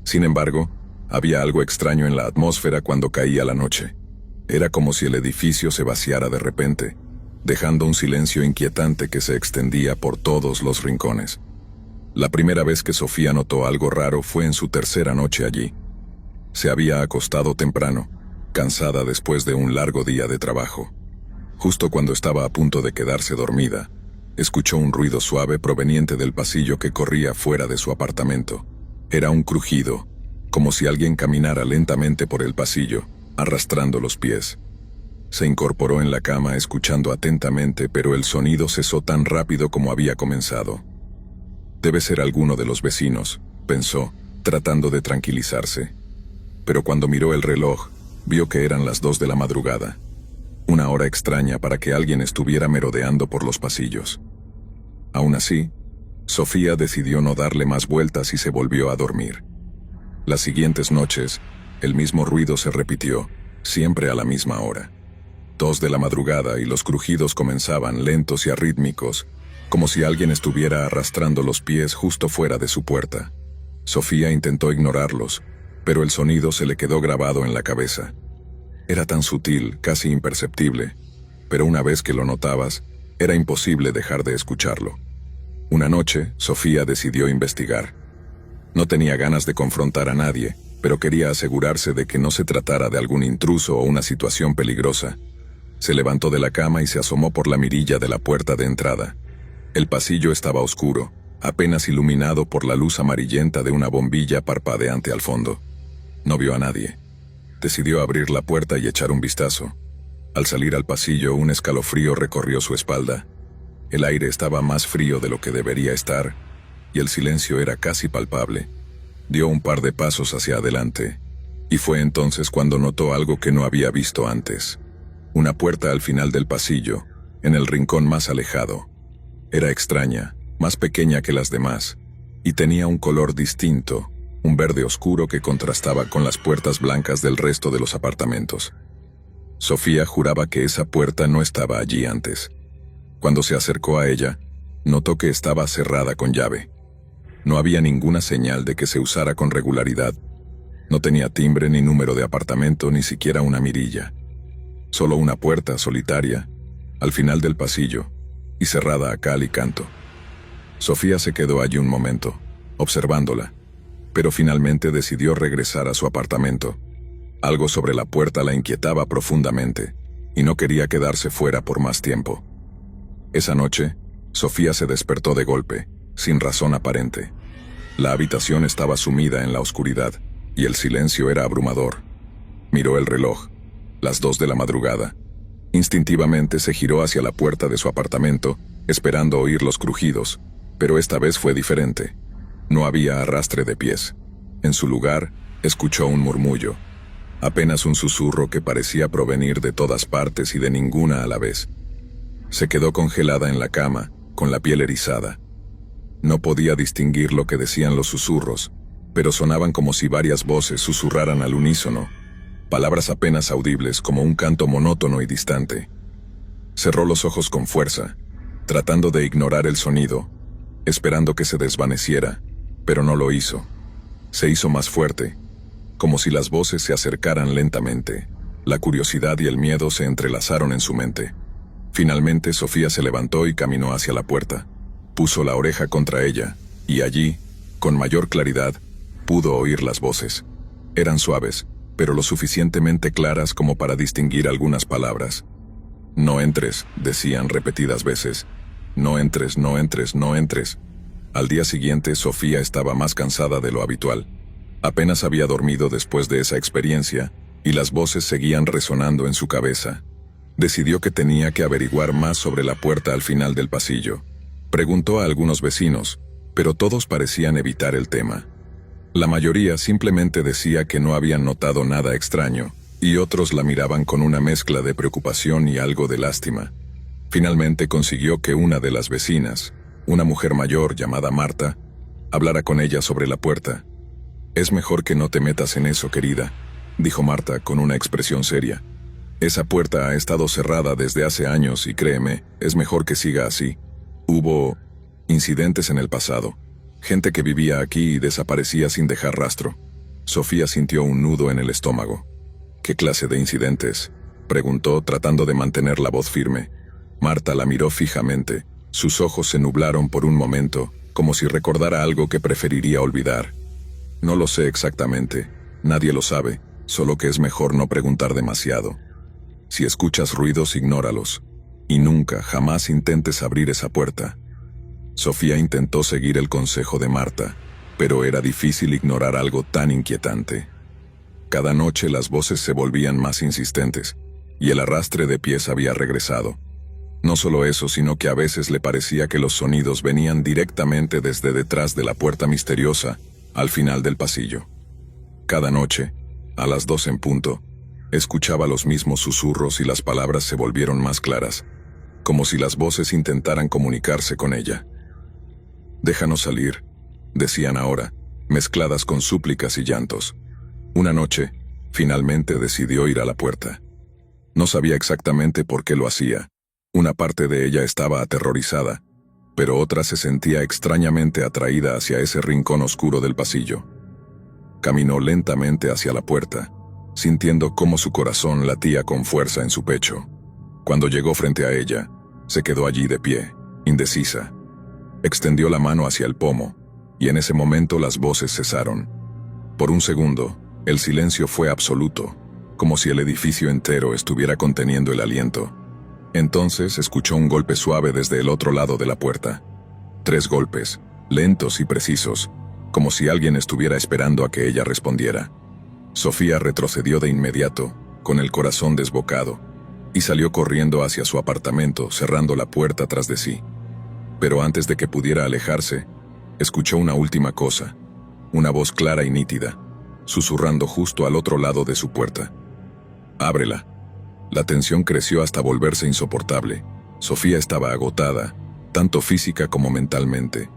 Sin embargo, había algo extraño en la atmósfera cuando caía la noche. Era como si el edificio se vaciara de repente, dejando un silencio inquietante que se extendía por todos los rincones. La primera vez que Sofía notó algo raro fue en su tercera noche allí. Se había acostado temprano, cansada después de un largo día de trabajo. Justo cuando estaba a punto de quedarse dormida, escuchó un ruido suave proveniente del pasillo que corría fuera de su apartamento. Era un crujido, como si alguien caminara lentamente por el pasillo, arrastrando los pies. Se incorporó en la cama escuchando atentamente, pero el sonido cesó tan rápido como había comenzado. Debe ser alguno de los vecinos, pensó, tratando de tranquilizarse. Pero cuando miró el reloj, vio que eran las 2 de la madrugada. Una hora extraña para que alguien estuviera merodeando por los pasillos. Aún así, Sofía decidió no darle más vueltas y se volvió a dormir. Las siguientes noches, el mismo ruido se repitió, siempre a la misma hora. 2 de la madrugada y los crujidos comenzaban lentos y arrítmicos, como si alguien estuviera arrastrando los pies justo fuera de su puerta. Sofía intentó ignorarlos, pero el sonido se le quedó grabado en la cabeza. Era tan sutil, casi imperceptible, pero una vez que lo notabas, era imposible dejar de escucharlo. Una noche, Sofía decidió investigar. No tenía ganas de confrontar a nadie, pero quería asegurarse de que no se tratara de algún intruso o una situación peligrosa. Se levantó de la cama y se asomó por la mirilla de la puerta de entrada. El pasillo estaba oscuro, apenas iluminado por la luz amarillenta de una bombilla parpadeante al fondo. No vio a nadie. Decidió abrir la puerta y echar un vistazo. Al salir al pasillo, un escalofrío recorrió su espalda. El aire estaba más frío de lo que debería estar, y el silencio era casi palpable. Dio un par de pasos hacia adelante, y fue entonces cuando notó algo que no había visto antes. Una puerta al final del pasillo, en el rincón más alejado. Era extraña, más pequeña que las demás, y tenía un color distinto, un verde oscuro que contrastaba con las puertas blancas del resto de los apartamentos. Sofía juraba que esa puerta no estaba allí antes. Cuando se acercó a ella, notó que estaba cerrada con llave. No había ninguna señal de que se usara con regularidad. No tenía timbre ni número de apartamento, ni siquiera una mirilla. Solo una puerta solitaria, al final del pasillo, y cerrada a cal y canto. Sofía se quedó allí un momento, observándola, pero finalmente decidió regresar a su apartamento. Algo sobre la puerta la inquietaba profundamente, y no quería quedarse fuera por más tiempo. Esa noche, Sofía se despertó de golpe, sin razón aparente. La habitación estaba sumida en la oscuridad, y el silencio era abrumador. Miró el reloj, las 2 de la madrugada. Instintivamente se giró hacia la puerta de su apartamento, esperando oír los crujidos, pero esta vez fue diferente. No había arrastre de pies. En su lugar, escuchó un murmullo, apenas un susurro que parecía provenir de todas partes y de ninguna a la vez. Se quedó congelada en la cama, con la piel erizada. No podía distinguir lo que decían los susurros, pero sonaban como si varias voces susurraran al unísono, palabras apenas audibles como un canto monótono y distante. Cerró los ojos con fuerza, tratando de ignorar el sonido, esperando que se desvaneciera, pero no lo hizo. Se hizo más fuerte, como si las voces se acercaran lentamente. La curiosidad y el miedo se entrelazaron en su mente. Finalmente Sofía se levantó y caminó hacia la puerta. Puso la oreja contra ella, y allí, con mayor claridad, pudo oír las voces. Eran suaves, pero lo suficientemente claras como para distinguir algunas palabras. «No entres», decían repetidas veces. «No entres, no entres, no entres». Al día siguiente, Sofía estaba más cansada de lo habitual. Apenas había dormido después de esa experiencia, y las voces seguían resonando en su cabeza. Decidió que tenía que averiguar más sobre la puerta al final del pasillo. Preguntó a algunos vecinos, pero todos parecían evitar el tema. La mayoría simplemente decía que no habían notado nada extraño, y otros la miraban con una mezcla de preocupación y algo de lástima. Finalmente consiguió que una de las vecinas, una mujer mayor llamada Marta, hablara con ella sobre la puerta. «Es mejor que no te metas en eso, querida», dijo Marta con una expresión seria. «Esa puerta ha estado cerrada desde hace años y créeme, es mejor que siga así. Hubo incidentes en el pasado, gente que vivía aquí y desaparecía sin dejar rastro». Sofía sintió un nudo en el estómago. «¿Qué clase de incidentes?», preguntó tratando de mantener la voz firme. Marta la miró fijamente. Sus ojos se nublaron por un momento, como si recordara algo que preferiría olvidar. «No lo sé exactamente, nadie lo sabe, solo que es mejor no preguntar demasiado. Si escuchas ruidos, ignóralos. Y nunca, jamás intentes abrir esa puerta». Sofía intentó seguir el consejo de Marta, pero era difícil ignorar algo tan inquietante. Cada noche las voces se volvían más insistentes, y el arrastre de pies había regresado. No solo eso, sino que a veces le parecía que los sonidos venían directamente desde detrás de la puerta misteriosa, al final del pasillo. Cada noche, a las 2 en punto, escuchaba los mismos susurros y las palabras se volvieron más claras, como si las voces intentaran comunicarse con ella. «Déjanos salir», decían ahora, mezcladas con súplicas y llantos. Una noche, finalmente decidió ir a la puerta. No sabía exactamente por qué lo hacía. Una parte de ella estaba aterrorizada, pero otra se sentía extrañamente atraída hacia ese rincón oscuro del pasillo. Caminó lentamente hacia la puerta, sintiendo cómo su corazón latía con fuerza en su pecho. Cuando llegó frente a ella, se quedó allí de pie, indecisa. Extendió la mano hacia el pomo, y en ese momento las voces cesaron. Por un segundo, el silencio fue absoluto, como si el edificio entero estuviera conteniendo el aliento. Entonces escuchó un golpe suave desde el otro lado de la puerta. 3 golpes, lentos y precisos, como si alguien estuviera esperando a que ella respondiera. Sofía retrocedió de inmediato, con el corazón desbocado, y salió corriendo hacia su apartamento, cerrando la puerta tras de sí. Pero antes de que pudiera alejarse, escuchó una última cosa, una voz clara y nítida, susurrando justo al otro lado de su puerta. «Ábrela». La tensión creció hasta volverse insoportable. Sofía estaba agotada, tanto física como mentalmente.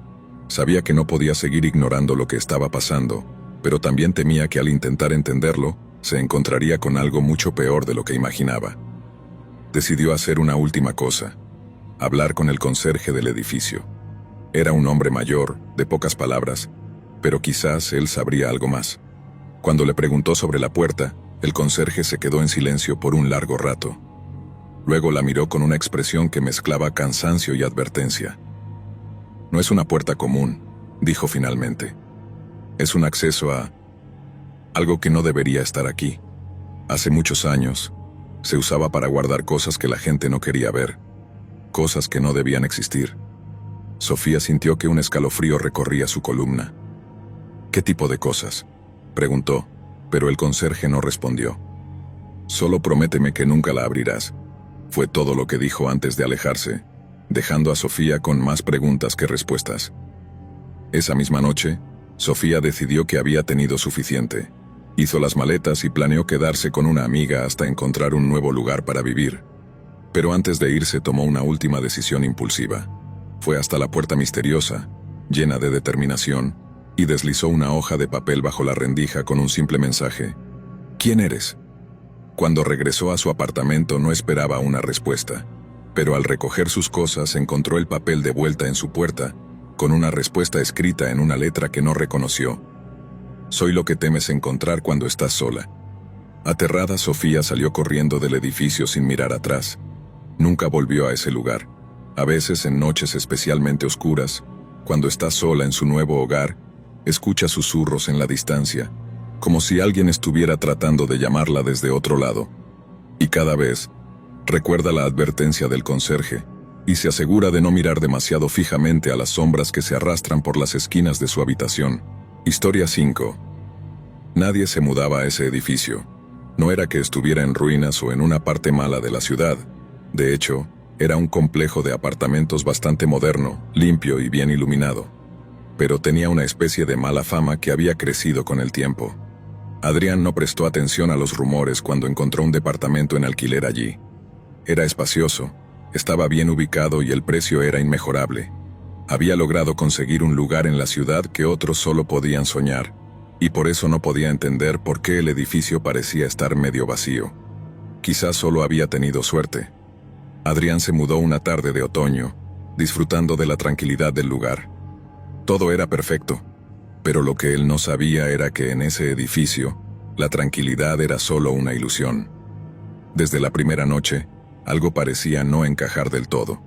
Sabía que no podía seguir ignorando lo que estaba pasando, pero también temía que al intentar entenderlo, se encontraría con algo mucho peor de lo que imaginaba. Decidió hacer una última cosa: hablar con el conserje del edificio. Era un hombre mayor, de pocas palabras, pero quizás él sabría algo más. Cuando le preguntó sobre la puerta, el conserje se quedó en silencio por un largo rato. Luego la miró con una expresión que mezclaba cansancio y advertencia. «No es una puerta común», dijo finalmente. «Es un acceso a algo que no debería estar aquí. Hace muchos años, se usaba para guardar cosas que la gente no quería ver, cosas que no debían existir». Sofía sintió que un escalofrío recorría su columna. «¿Qué tipo de cosas?», preguntó, pero el conserje no respondió. «Solo prométeme que nunca la abrirás», Fue todo lo que dijo antes de alejarse, dejando a Sofía con más preguntas que respuestas. Esa misma noche, Sofía decidió que había tenido suficiente. Hizo las maletas y planeó quedarse con una amiga hasta encontrar un nuevo lugar para vivir. Pero antes de irse tomó una última decisión impulsiva. Fue hasta la puerta misteriosa, llena de determinación, y deslizó una hoja de papel bajo la rendija con un simple mensaje: ¿Quién eres? Cuando regresó a su apartamento no esperaba una respuesta, pero al recoger sus cosas encontró el papel de vuelta en su puerta, con una respuesta escrita en una letra que no reconoció. Soy lo que temes encontrar cuando estás sola. Aterrada, Sofía salió corriendo del edificio sin mirar atrás. Nunca volvió a ese lugar. A veces, en noches especialmente oscuras, cuando está sola en su nuevo hogar, escucha susurros en la distancia, como si alguien estuviera tratando de llamarla desde otro lado. Y cada vez, recuerda la advertencia del conserje, y se asegura de no mirar demasiado fijamente a las sombras que se arrastran por las esquinas de su habitación. Historia 5. Nadie se mudaba a ese edificio. No era que estuviera en ruinas o en una parte mala de la ciudad. De hecho, era un complejo de apartamentos bastante moderno, limpio y bien iluminado. Pero tenía una especie de mala fama que había crecido con el tiempo. Adrián no prestó atención a los rumores cuando encontró un departamento en alquiler allí. Era espacioso, estaba bien ubicado y el precio era inmejorable. Había logrado conseguir un lugar en la ciudad que otros solo podían soñar, y por eso no podía entender por qué el edificio parecía estar medio vacío. Quizás solo había tenido suerte. Adrián se mudó una tarde de otoño, disfrutando de la tranquilidad del lugar. Todo era perfecto, pero lo que él no sabía era que en ese edificio, la tranquilidad era solo una ilusión. Desde la primera noche, algo parecía no encajar del todo.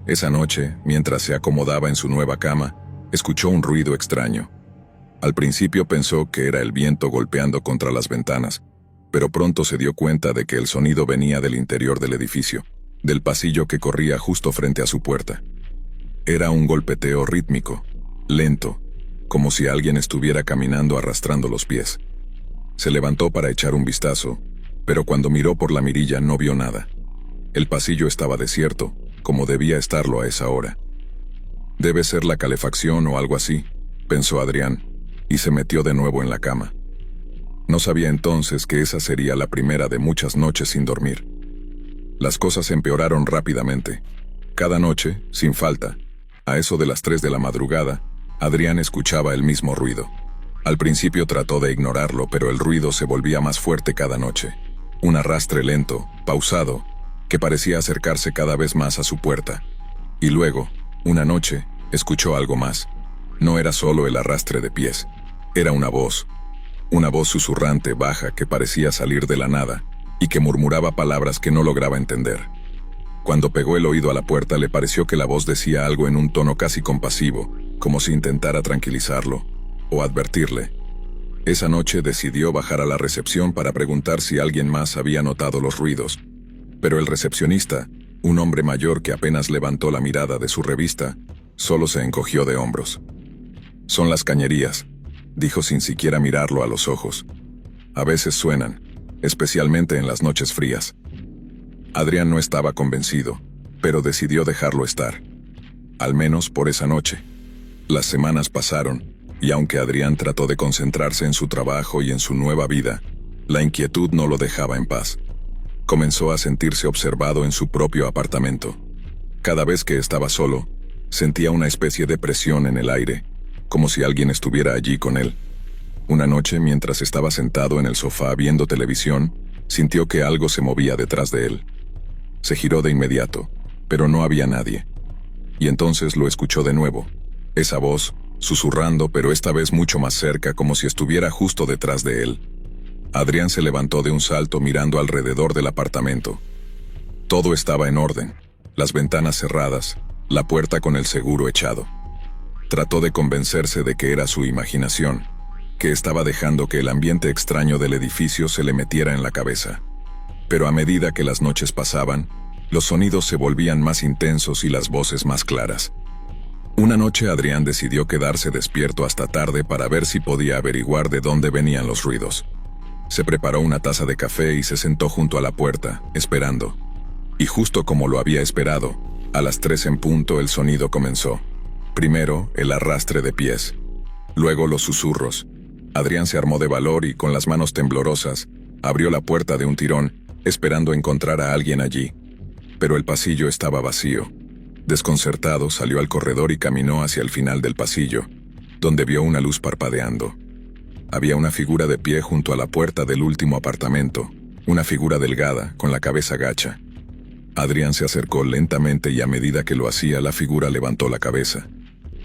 Esa noche, mientras se acomodaba en su nueva cama, escuchó un ruido extraño. Al principio pensó que era el viento golpeando contra las ventanas, pero pronto se dio cuenta de que el sonido venía del interior del edificio, del pasillo que corría justo frente a su puerta. Era un golpeteo rítmico, lento, como si alguien estuviera caminando arrastrando los pies. Se levantó para echar un vistazo, pero cuando miró por la mirilla no vio nada. El pasillo estaba desierto, como debía estarlo a esa hora. Debe ser la calefacción o algo así, pensó Adrián, y se metió de nuevo en la cama. No sabía entonces que esa sería la primera de muchas noches sin dormir. Las cosas empeoraron rápidamente. Cada noche, sin falta, a eso de las 3 de la madrugada, Adrián escuchaba el mismo ruido. Al principio trató de ignorarlo, pero el ruido se volvía más fuerte cada noche. Un arrastre lento, pausado, que parecía acercarse cada vez más a su puerta. Y luego, una noche, escuchó algo más. No era solo el arrastre de pies, era una voz susurrante, baja, que parecía salir de la nada, y que murmuraba palabras que no lograba entender. Cuando pegó el oído a la puerta le pareció que la voz decía algo en un tono casi compasivo, como si intentara tranquilizarlo, o advertirle. Esa noche decidió bajar a la recepción para preguntar si alguien más había notado los ruidos, pero el recepcionista, un hombre mayor que apenas levantó la mirada de su revista, solo se encogió de hombros. «Son las cañerías», dijo sin siquiera mirarlo a los ojos. «A veces suenan, especialmente en las noches frías». Adrián no estaba convencido, pero decidió dejarlo estar. Al menos por esa noche. Las semanas pasaron, y aunque Adrián trató de concentrarse en su trabajo y en su nueva vida, la inquietud no lo dejaba en paz. Comenzó a sentirse observado en su propio apartamento. Cada vez que estaba solo, sentía una especie de presión en el aire, como si alguien estuviera allí con él. Una noche, mientras estaba sentado en el sofá viendo televisión, sintió que algo se movía detrás de él. Se giró de inmediato, pero no había nadie. Y entonces lo escuchó de nuevo. Esa voz, susurrando, pero esta vez mucho más cerca, como si estuviera justo detrás de él. Adrián se levantó de un salto mirando alrededor del apartamento. Todo estaba en orden, las ventanas cerradas, la puerta con el seguro echado. Trató de convencerse de que era su imaginación, que estaba dejando que el ambiente extraño del edificio se le metiera en la cabeza. Pero a medida que las noches pasaban, los sonidos se volvían más intensos y las voces más claras. Una noche Adrián decidió quedarse despierto hasta tarde para ver si podía averiguar de dónde venían los ruidos. Se preparó una taza de café y se sentó junto a la puerta, esperando. Y justo como lo había esperado, a las 3 en punto el sonido comenzó. Primero, el arrastre de pies. Luego los susurros. Adrián se armó de valor y, con las manos temblorosas, abrió la puerta de un tirón, esperando encontrar a alguien allí. Pero el pasillo estaba vacío. Desconcertado, salió al corredor y caminó hacia el final del pasillo, donde vio una luz parpadeando. Había una figura de pie junto a la puerta del último apartamento, una figura delgada, con la cabeza gacha. Adrián se acercó lentamente y a medida que lo hacía, la figura levantó la cabeza.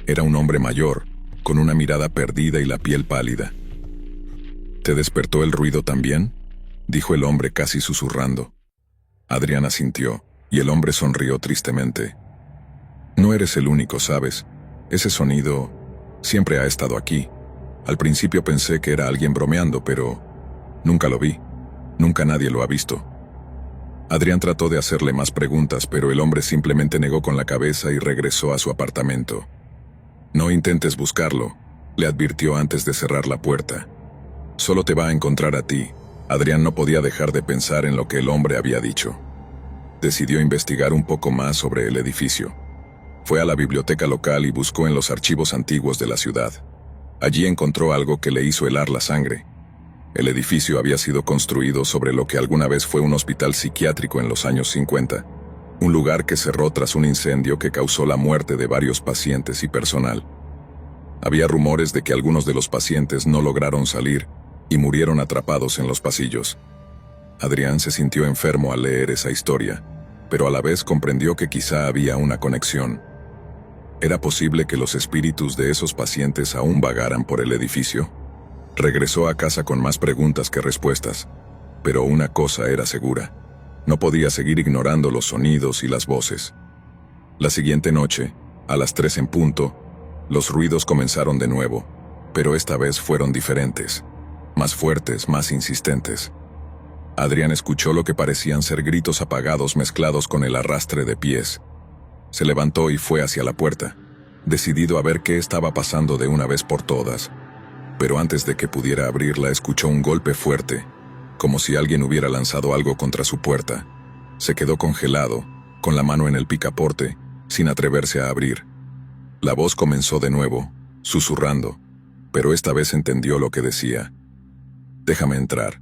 Era un hombre mayor, con una mirada perdida y la piel pálida. ¿Te despertó el ruido también?, dijo el hombre casi susurrando. Adrián asintió, y el hombre sonrió tristemente. No eres el único, ¿sabes? Ese sonido siempre ha estado aquí. Al principio pensé que era alguien bromeando, pero nunca lo vi. Nunca nadie lo ha visto. Adrián trató de hacerle más preguntas, pero el hombre simplemente negó con la cabeza y regresó a su apartamento. No intentes buscarlo, le advirtió antes de cerrar la puerta. Solo te va a encontrar a ti. Adrián no podía dejar de pensar en lo que el hombre había dicho. Decidió investigar un poco más sobre el edificio. Fue a la biblioteca local y buscó en los archivos antiguos de la ciudad. Allí encontró algo que le hizo helar la sangre. El edificio había sido construido sobre lo que alguna vez fue un hospital psiquiátrico en los años 50, un lugar que cerró tras un incendio que causó la muerte de varios pacientes y personal. Había rumores de que algunos de los pacientes no lograron salir y murieron atrapados en los pasillos. Adrián se sintió enfermo al leer esa historia, pero a la vez comprendió que quizá había una conexión. ¿Era posible que los espíritus de esos pacientes aún vagaran por el edificio? Regresó a casa con más preguntas que respuestas, pero una cosa era segura: no podía seguir ignorando los sonidos y las voces. La siguiente noche, a las 3 en punto, los ruidos comenzaron de nuevo, pero esta vez fueron diferentes, más fuertes, más insistentes. Adrián escuchó lo que parecían ser gritos apagados mezclados con el arrastre de pies. Se levantó y fue hacia la puerta, decidido a ver qué estaba pasando de una vez por todas. Pero antes de que pudiera abrirla, escuchó un golpe fuerte, como si alguien hubiera lanzado algo contra su puerta. Se quedó congelado, con la mano en el picaporte, sin atreverse a abrir. La voz comenzó de nuevo, susurrando, pero esta vez entendió lo que decía. «Déjame entrar».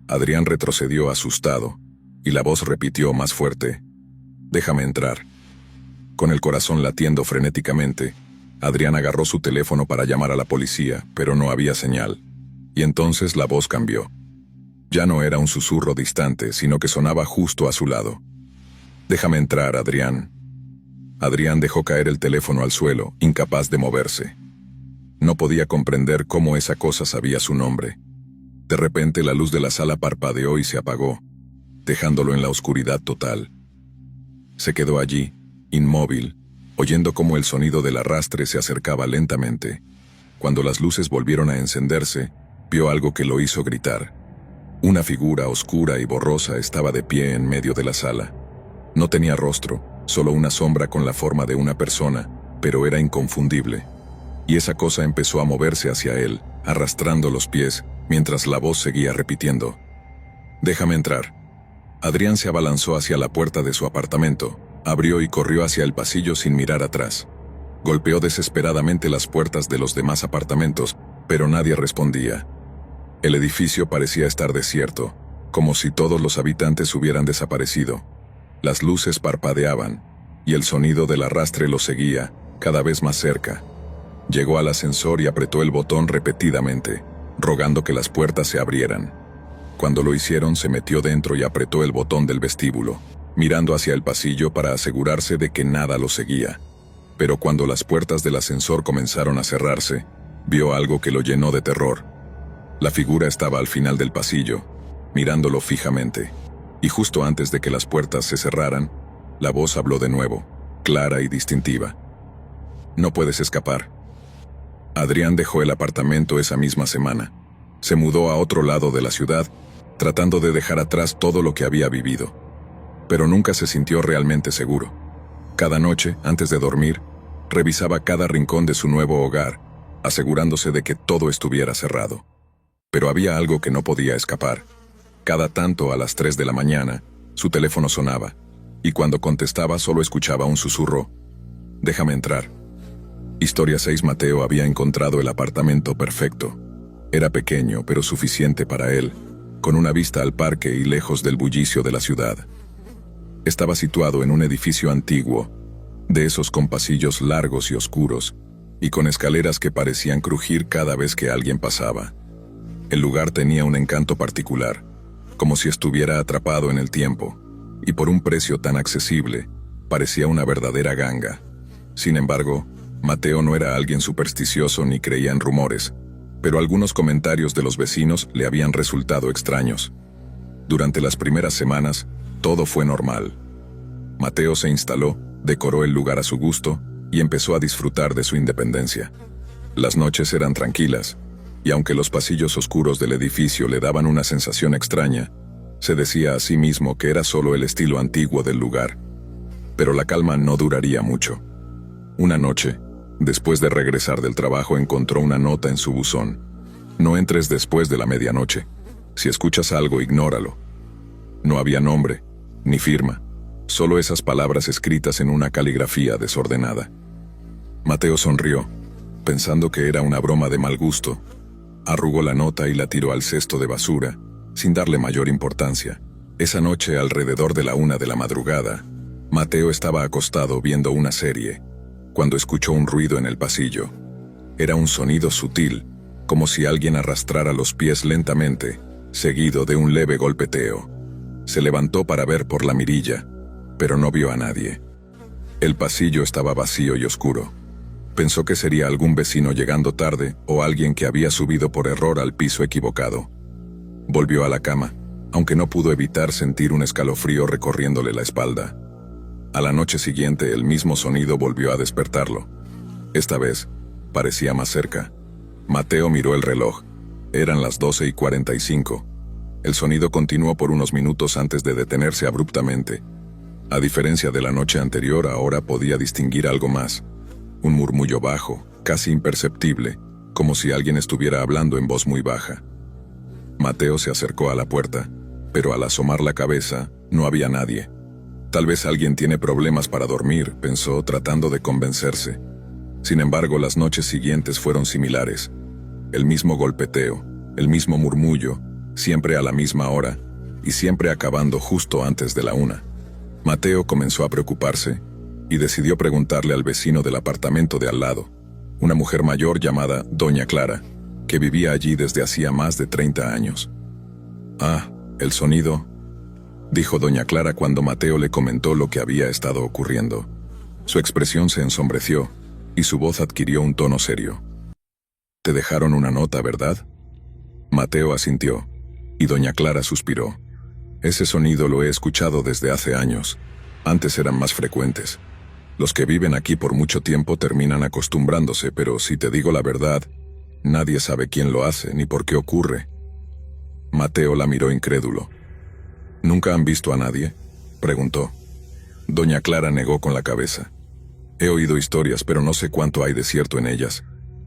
Adrián retrocedió asustado, y la voz repitió más fuerte: «Déjame entrar». Con el corazón latiendo frenéticamente, Adrián agarró su teléfono para llamar a la policía, pero no había señal. Y entonces la voz cambió. Ya no era un susurro distante, sino que sonaba justo a su lado. «Déjame entrar, Adrián». Adrián dejó caer el teléfono al suelo, incapaz de moverse. No podía comprender cómo esa cosa sabía su nombre. De repente la luz de la sala parpadeó y se apagó, dejándolo en la oscuridad total. Se quedó allí, inmóvil, oyendo cómo el sonido del arrastre se acercaba lentamente. Cuando las luces volvieron a encenderse, vio algo que lo hizo gritar. Una figura oscura y borrosa estaba de pie en medio de la sala. No tenía rostro, solo una sombra con la forma de una persona, pero era inconfundible. Y esa cosa empezó a moverse hacia él, arrastrando los pies, mientras la voz seguía repitiendo: «Déjame entrar». Adrián se abalanzó hacia la puerta de su apartamento, abrió y corrió hacia el pasillo sin mirar atrás. Golpeó desesperadamente las puertas de los demás apartamentos, pero nadie respondía. El edificio parecía estar desierto, como si todos los habitantes hubieran desaparecido. Las luces parpadeaban, y el sonido del arrastre lo seguía, cada vez más cerca. Llegó al ascensor y apretó el botón repetidamente, rogando que las puertas se abrieran. Cuando lo hicieron, se metió dentro y apretó el botón del vestíbulo, mirando hacia el pasillo para asegurarse de que nada lo seguía. Pero cuando las puertas del ascensor comenzaron a cerrarse, vio algo que lo llenó de terror. La figura estaba al final del pasillo, mirándolo fijamente, y justo antes de que las puertas se cerraran, la voz habló de nuevo, clara y distintiva: «No puedes escapar». Adrián dejó el apartamento esa misma semana. Se mudó a otro lado de la ciudad, tratando de dejar atrás todo lo que había vivido. Pero nunca se sintió realmente seguro. Cada noche, antes de dormir, revisaba cada rincón de su nuevo hogar, asegurándose de que todo estuviera cerrado. Pero había algo que no podía escapar. Cada tanto, a las 3 de la mañana, Su teléfono sonaba, y cuando contestaba solo escuchaba un susurro: «Déjame entrar». Historia 6. Mateo había encontrado el apartamento perfecto. Era pequeño, pero suficiente para él, con una vista al parque y lejos del bullicio de la ciudad. Estaba situado en un edificio antiguo, de esos con pasillos largos y oscuros, y con escaleras que parecían crujir cada vez que alguien pasaba. El lugar tenía un encanto particular, como si estuviera atrapado en el tiempo, y por un precio tan accesible, parecía una verdadera ganga. Sin embargo, Mateo no era alguien supersticioso ni creía en rumores, pero algunos comentarios de los vecinos le habían resultado extraños. Durante las primeras semanas, todo fue normal. Mateo se instaló, decoró el lugar a su gusto y empezó a disfrutar de su independencia. Las noches eran tranquilas, y aunque los pasillos oscuros del edificio le daban una sensación extraña, se decía a sí mismo que era solo el estilo antiguo del lugar. Pero la calma no duraría mucho. Una noche, después de regresar del trabajo, encontró una nota en su buzón: «No entres después de la medianoche. Si escuchas algo, ignóralo». No había nombre, ni firma, solo esas palabras escritas en una caligrafía desordenada. Mateo sonrió, pensando que era una broma de mal gusto. Arrugó la nota y la tiró al cesto de basura, sin darle mayor importancia. Esa noche, alrededor de la 1 de la madrugada, Mateo estaba acostado viendo una serie, cuando escuchó un ruido en el pasillo. Era un sonido sutil, como si alguien arrastrara los pies lentamente, seguido de un leve golpeteo. Se levantó para ver por la mirilla, pero no vio a nadie. El pasillo estaba vacío y oscuro. Pensó que sería algún vecino llegando tarde o alguien que había subido por error al piso equivocado. Volvió a la cama, aunque no pudo evitar sentir un escalofrío recorriéndole la espalda. A la noche siguiente, el mismo sonido volvió a despertarlo. Esta vez, parecía más cerca. Mateo miró el reloj. Eran las 12:45. El sonido continuó por unos minutos antes de detenerse abruptamente. A diferencia de la noche anterior, ahora podía distinguir algo más. Un murmullo bajo, casi imperceptible, como si alguien estuviera hablando en voz muy baja. Mateo se acercó a la puerta, pero al asomar la cabeza, no había nadie. Tal vez alguien tiene problemas para dormir, pensó, tratando de convencerse. Sin embargo, las noches siguientes fueron similares. El mismo golpeteo, el mismo murmullo, siempre a la misma hora, y siempre acabando justo antes de la 1. Mateo comenzó a preocuparse, y decidió preguntarle al vecino del apartamento de al lado, una mujer mayor llamada Doña Clara, que vivía allí desde hacía más de 30 años. «Ah, el sonido», dijo Doña Clara cuando Mateo le comentó lo que había estado ocurriendo. Su expresión se ensombreció, y su voz adquirió un tono serio. «Te dejaron una nota, ¿verdad?». Mateo asintió, y Doña Clara suspiró. «Ese sonido lo he escuchado desde hace años. Antes eran más frecuentes. Los que viven aquí por mucho tiempo terminan acostumbrándose, pero si te digo la verdad, nadie sabe quién lo hace ni por qué ocurre». Mateo la miró incrédulo. «¿Nunca han visto a nadie?», preguntó. Doña Clara negó con la cabeza. «He oído historias, pero no sé cuánto hay de cierto en ellas.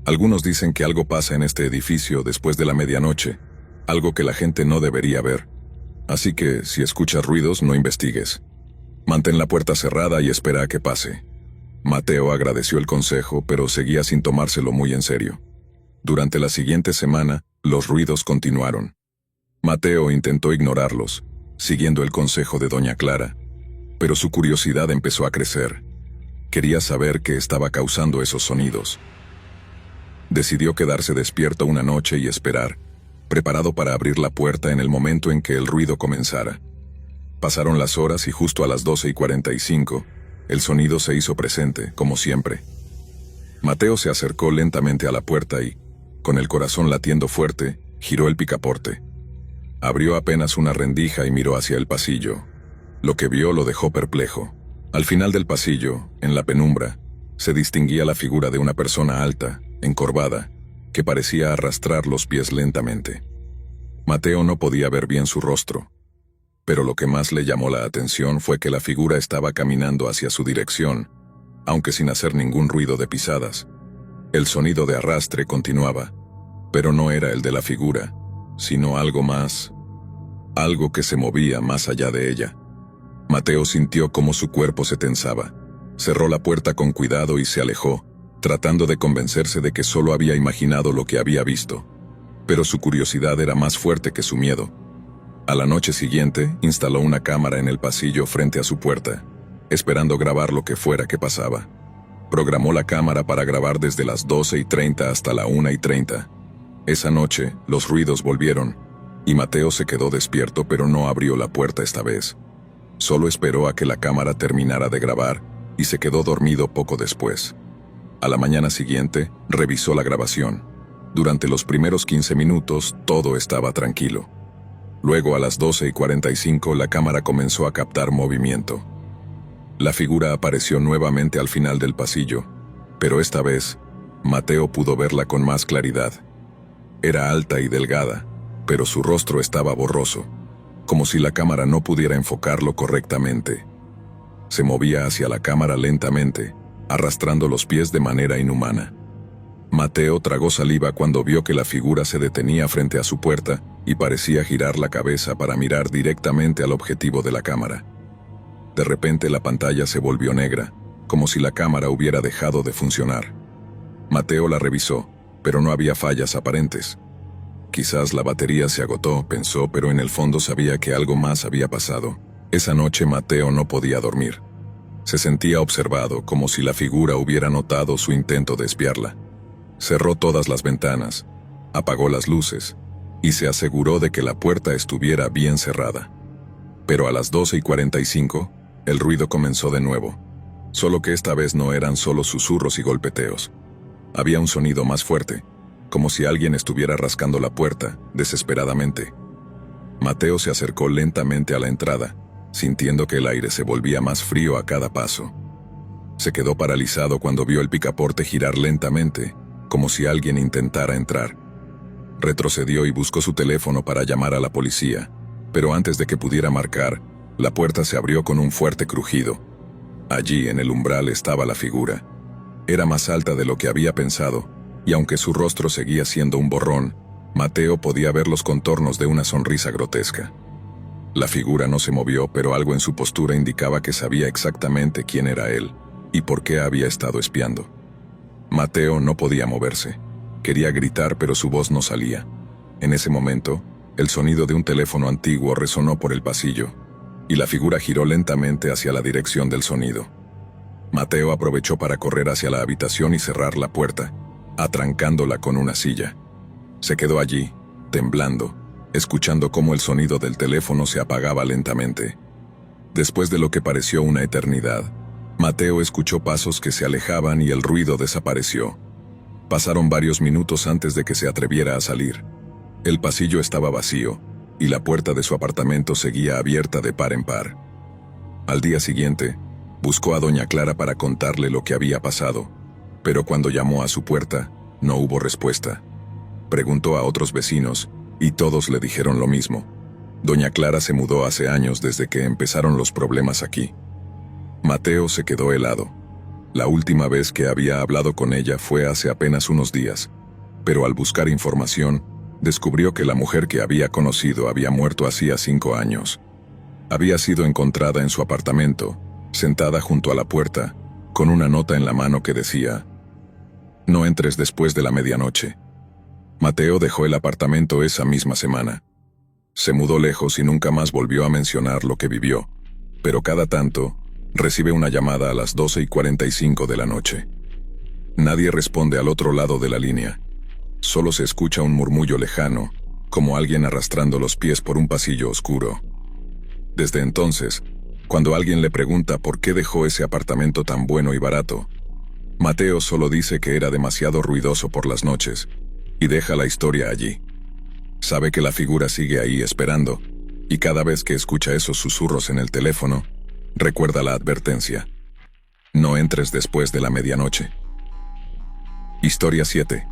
Algunos dicen que algo pasa en este edificio después de la medianoche, algo que la gente no debería ver. Así que, si escuchas ruidos, no investigues. Mantén la puerta cerrada y espera a que pase». Mateo agradeció el consejo, pero seguía sin tomárselo muy en serio. Durante la siguiente semana, los ruidos continuaron. Mateo intentó ignorarlos, siguiendo el consejo de Doña Clara, pero su curiosidad empezó a crecer. Quería saber qué estaba causando esos sonidos. Decidió quedarse despierto una noche y esperar, preparado para abrir la puerta en el momento en que el ruido comenzara. Pasaron las horas y justo a las 12:45, el sonido se hizo presente, como siempre. Mateo se acercó lentamente a la puerta y, con el corazón latiendo fuerte, giró el picaporte. Abrió apenas una rendija y miró hacia el pasillo. Lo que vio lo dejó perplejo. Al final del pasillo, en la penumbra, se distinguía la figura de una persona alta, encorvada, que parecía arrastrar los pies lentamente. Mateo no podía ver bien su rostro, pero lo que más le llamó la atención fue que la figura estaba caminando hacia su dirección, aunque sin hacer ningún ruido de pisadas. El sonido de arrastre continuaba, pero no era el de la figura, sino algo más, algo que se movía más allá de ella. Mateo sintió cómo su cuerpo se tensaba. Cerró la puerta con cuidado y se alejó, tratando de convencerse de que solo había imaginado lo que había visto. Pero su curiosidad era más fuerte que su miedo. A la noche siguiente, instaló una cámara en el pasillo frente a su puerta, esperando grabar lo que fuera que pasaba. Programó la cámara para grabar desde las 12:30 hasta la 1:30. Esa noche, los ruidos volvieron, y Mateo se quedó despierto pero no abrió la puerta esta vez. Solo esperó a que la cámara terminara de grabar y se quedó dormido poco después. A la mañana siguiente, revisó la grabación. Durante los primeros 15 minutos, todo estaba tranquilo. Luego, a las 12:45, la cámara comenzó a captar movimiento. La figura apareció nuevamente al final del pasillo, pero esta vez, Mateo pudo verla con más claridad. Era alta y delgada, pero su rostro estaba borroso, como si la cámara no pudiera enfocarlo correctamente. Se movía hacia la cámara lentamente, arrastrando los pies de manera inhumana. Mateo tragó saliva cuando vio que la figura se detenía frente a su puerta y parecía girar la cabeza para mirar directamente al objetivo de la cámara. De repente la pantalla se volvió negra, como si la cámara hubiera dejado de funcionar. Mateo la revisó, pero no había fallas aparentes. Quizás la batería se agotó, pensó, pero en el fondo sabía que algo más había pasado. Esa noche Mateo no podía dormir. Se sentía observado, como si la figura hubiera notado su intento de espiarla. Cerró todas las ventanas, apagó las luces y se aseguró de que la puerta estuviera bien cerrada. Pero a las 12:45, el ruido comenzó de nuevo, solo que esta vez no eran solo susurros y golpeteos. Había un sonido más fuerte, como si alguien estuviera rascando la puerta, desesperadamente. Mateo se acercó lentamente a la entrada, sintiendo que el aire se volvía más frío a cada paso. Se quedó paralizado cuando vio el picaporte girar lentamente, como si alguien intentara entrar. Retrocedió y buscó su teléfono para llamar a la policía, pero antes de que pudiera marcar, la puerta se abrió con un fuerte crujido. Allí, en el umbral, estaba la figura. Era más alta de lo que había pensado, y aunque su rostro seguía siendo un borrón, Mateo podía ver los contornos de una sonrisa grotesca. La figura no se movió, pero algo en su postura indicaba que sabía exactamente quién era él y por qué había estado espiando. Mateo no podía moverse. Quería gritar, pero su voz no salía. En ese momento, el sonido de un teléfono antiguo resonó por el pasillo, y la figura giró lentamente hacia la dirección del sonido. Mateo aprovechó para correr hacia la habitación y cerrar la puerta, atrancándola con una silla. Se quedó allí, temblando, escuchando cómo el sonido del teléfono se apagaba lentamente. Después de lo que pareció una eternidad, Mateo escuchó pasos que se alejaban y el ruido desapareció. Pasaron varios minutos antes de que se atreviera a salir. El pasillo estaba vacío, y la puerta de su apartamento seguía abierta de par en par. Al día siguiente, buscó a doña Clara para contarle lo que había pasado, pero cuando llamó a su puerta, no hubo respuesta. Preguntó a otros vecinos, y todos le dijeron lo mismo. Doña Clara se mudó hace años desde que empezaron los problemas aquí. Mateo se quedó helado. La última vez que había hablado con ella fue hace apenas unos días, pero al buscar información, descubrió que la mujer que había conocido había muerto hacía 5 años. Había sido encontrada en su apartamento, sentada junto a la puerta, con una nota en la mano que decía: «No entres después de la medianoche». Mateo dejó el apartamento esa misma semana. Se mudó lejos y nunca más volvió a mencionar lo que vivió, pero cada tanto recibe una llamada a las 12:45 de la noche. Nadie responde al otro lado de la línea. Solo se escucha un murmullo lejano, como alguien arrastrando los pies por un pasillo oscuro. Desde entonces, cuando alguien le pregunta por qué dejó ese apartamento tan bueno y barato, Mateo solo dice que era demasiado ruidoso por las noches, y deja la historia allí. Sabe que la figura sigue ahí esperando, y cada vez que escucha esos susurros en el teléfono, recuerda la advertencia: no entres después de la medianoche. Historia 7.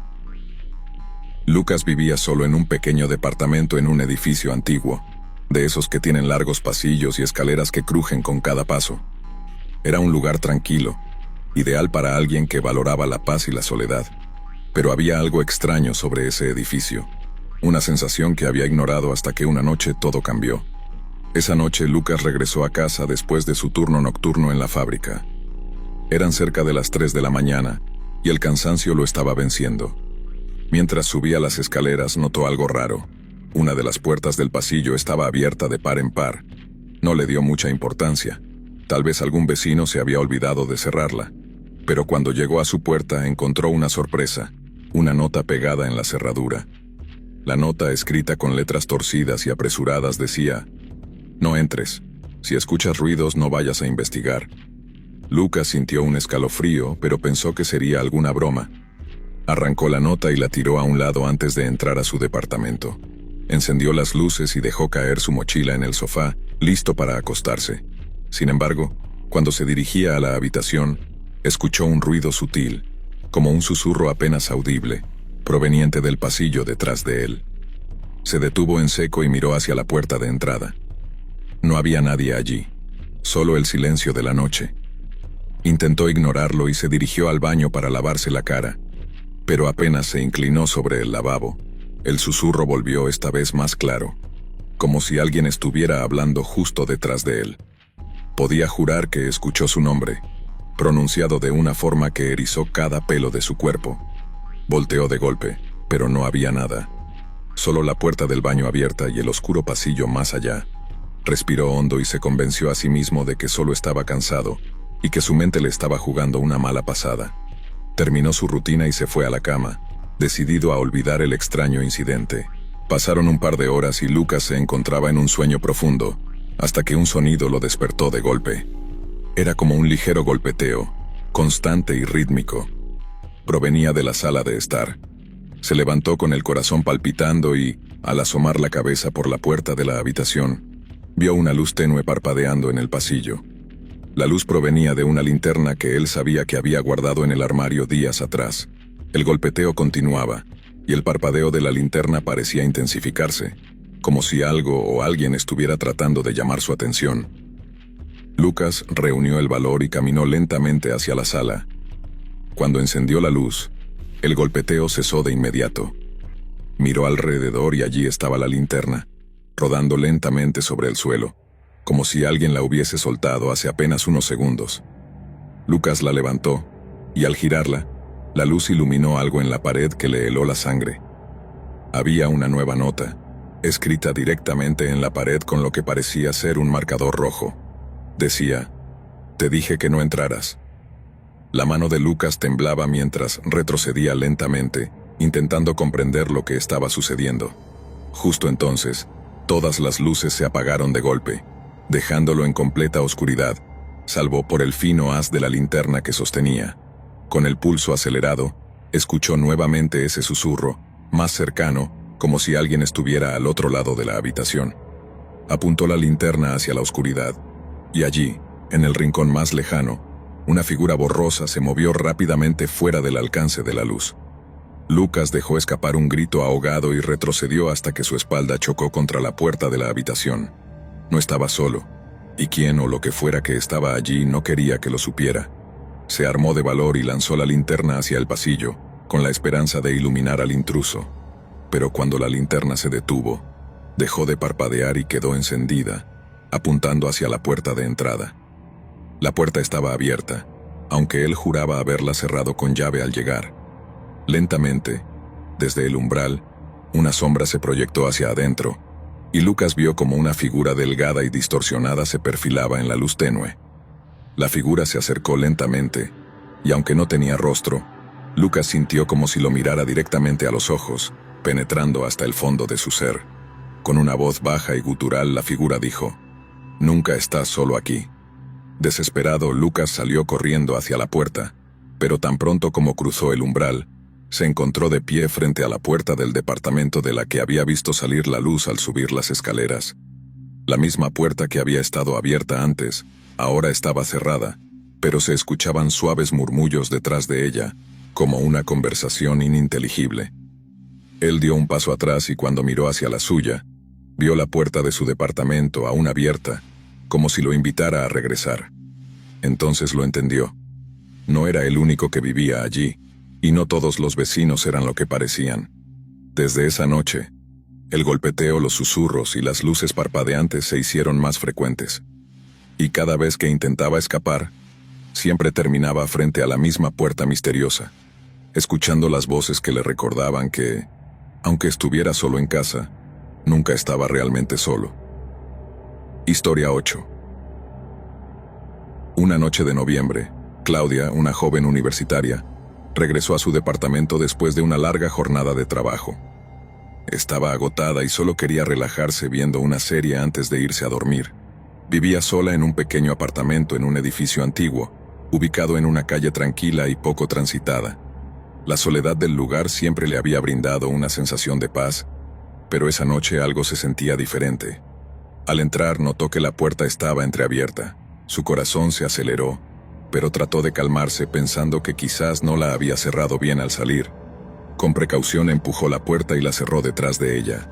Lucas vivía solo en un pequeño departamento en un edificio antiguo, de esos que tienen largos pasillos y escaleras que crujen con cada paso. Era un lugar tranquilo, ideal para alguien que valoraba la paz y la soledad. Pero había algo extraño sobre ese edificio, una sensación que había ignorado hasta que una noche todo cambió. Esa noche Lucas regresó a casa después de su turno nocturno en la fábrica. Eran cerca de las 3 de la mañana, y el cansancio lo estaba venciendo. Mientras subía las escaleras notó algo raro. Una de las puertas del pasillo estaba abierta de par en par. No le dio mucha importancia. Tal vez algún vecino se había olvidado de cerrarla. Pero cuando llegó a su puerta encontró una sorpresa, una nota pegada en la cerradura. La nota, escrita con letras torcidas y apresuradas, decía: «No entres. Si escuchas ruidos, no vayas a investigar». Lucas sintió un escalofrío, pero pensó que sería alguna broma. Arrancó la nota y la tiró a un lado antes de entrar a su departamento. Encendió las luces y dejó caer su mochila en el sofá, listo para acostarse. Sin embargo, cuando se dirigía a la habitación, escuchó un ruido sutil, como un susurro apenas audible, proveniente del pasillo detrás de él. Se detuvo en seco y miró hacia la puerta de entrada. No había nadie allí, solo el silencio de la noche. Intentó ignorarlo y se dirigió al baño para lavarse la cara, pero apenas se inclinó sobre el lavabo, el susurro volvió esta vez más claro, como si alguien estuviera hablando justo detrás de él. Podía jurar que escuchó su nombre, pronunciado de una forma que erizó cada pelo de su cuerpo. Volteó de golpe, pero no había nada. Solo la puerta del baño abierta y el oscuro pasillo más allá. Respiró hondo y se convenció a sí mismo de que solo estaba cansado y que su mente le estaba jugando una mala pasada. Terminó su rutina y se fue a la cama, decidido a olvidar el extraño incidente. Pasaron un par de horas y Lucas se encontraba en un sueño profundo, hasta que un sonido lo despertó de golpe. Era como un ligero golpeteo, constante y rítmico. Provenía de la sala de estar. Se levantó con el corazón palpitando y, al asomar la cabeza por la puerta de la habitación, vio una luz tenue parpadeando en el pasillo. La luz provenía de una linterna que él sabía que había guardado en el armario días atrás. El golpeteo continuaba, y el parpadeo de la linterna parecía intensificarse, como si algo o alguien estuviera tratando de llamar su atención. Lucas reunió el valor y caminó lentamente hacia la sala. Cuando encendió la luz, el golpeteo cesó de inmediato. Miró alrededor y allí estaba la linterna, rodando lentamente sobre el suelo, como si alguien la hubiese soltado hace apenas unos segundos. Lucas la levantó, y al girarla, la luz iluminó algo en la pared que le heló la sangre. Había una nueva nota, escrita directamente en la pared con lo que parecía ser un marcador rojo. Decía: «Te dije que no entraras». La mano de Lucas temblaba mientras retrocedía lentamente, intentando comprender lo que estaba sucediendo. Justo entonces, todas las luces se apagaron de golpe, dejándolo en completa oscuridad, salvo por el fino haz de la linterna que sostenía. Con el pulso acelerado, escuchó nuevamente ese susurro, más cercano, como si alguien estuviera al otro lado de la habitación. Apuntó la linterna hacia la oscuridad, y allí, en el rincón más lejano, una figura borrosa se movió rápidamente fuera del alcance de la luz. Lucas dejó escapar un grito ahogado y retrocedió hasta que su espalda chocó contra la puerta de la habitación. No estaba solo, y quien o lo que fuera que estaba allí no quería que lo supiera. Se armó de valor y lanzó la linterna hacia el pasillo, con la esperanza de iluminar al intruso. Pero cuando la linterna se detuvo, dejó de parpadear y quedó encendida, apuntando hacia la puerta de entrada. La puerta estaba abierta, aunque él juraba haberla cerrado con llave al llegar. Lentamente, desde el umbral, una sombra se proyectó hacia adentro, y Lucas vio como una figura delgada y distorsionada se perfilaba en la luz tenue. La figura se acercó lentamente, y aunque no tenía rostro, Lucas sintió como si lo mirara directamente a los ojos, penetrando hasta el fondo de su ser. Con una voz baja y gutural la figura dijo: «Nunca estás solo aquí». Desesperado, Lucas salió corriendo hacia la puerta, pero tan pronto como cruzó el umbral, se encontró de pie frente a la puerta del departamento de la que había visto salir la luz al subir las escaleras. La misma puerta que había estado abierta antes, ahora estaba cerrada, pero se escuchaban suaves murmullos detrás de ella, como una conversación ininteligible. Él dio un paso atrás y cuando miró hacia la suya, vio la puerta de su departamento aún abierta, como si lo invitara a regresar. Entonces lo entendió. No era el único que vivía allí, y no todos los vecinos eran lo que parecían. Desde esa noche, El golpeteo, los susurros y las luces parpadeantes se hicieron más frecuentes. Y cada vez que intentaba escapar, siempre terminaba frente a la misma puerta misteriosa, escuchando las voces que le recordaban que, aunque estuviera solo en casa, nunca estaba realmente solo. Historia 8. Una noche de noviembre, Claudia, una joven universitaria, regresó a su departamento después de una larga jornada de trabajo. Estaba agotada y solo quería relajarse viendo una serie antes de irse a dormir. Vivía sola en un pequeño apartamento en un edificio antiguo, ubicado en una calle tranquila y poco transitada. La soledad del lugar siempre le había brindado una sensación de paz, pero esa noche algo se sentía diferente. Al entrar notó que la puerta estaba entreabierta. Su corazón se aceleró, pero trató de calmarse pensando que quizás no la había cerrado bien al salir. Con precaución empujó la puerta y la cerró detrás de ella.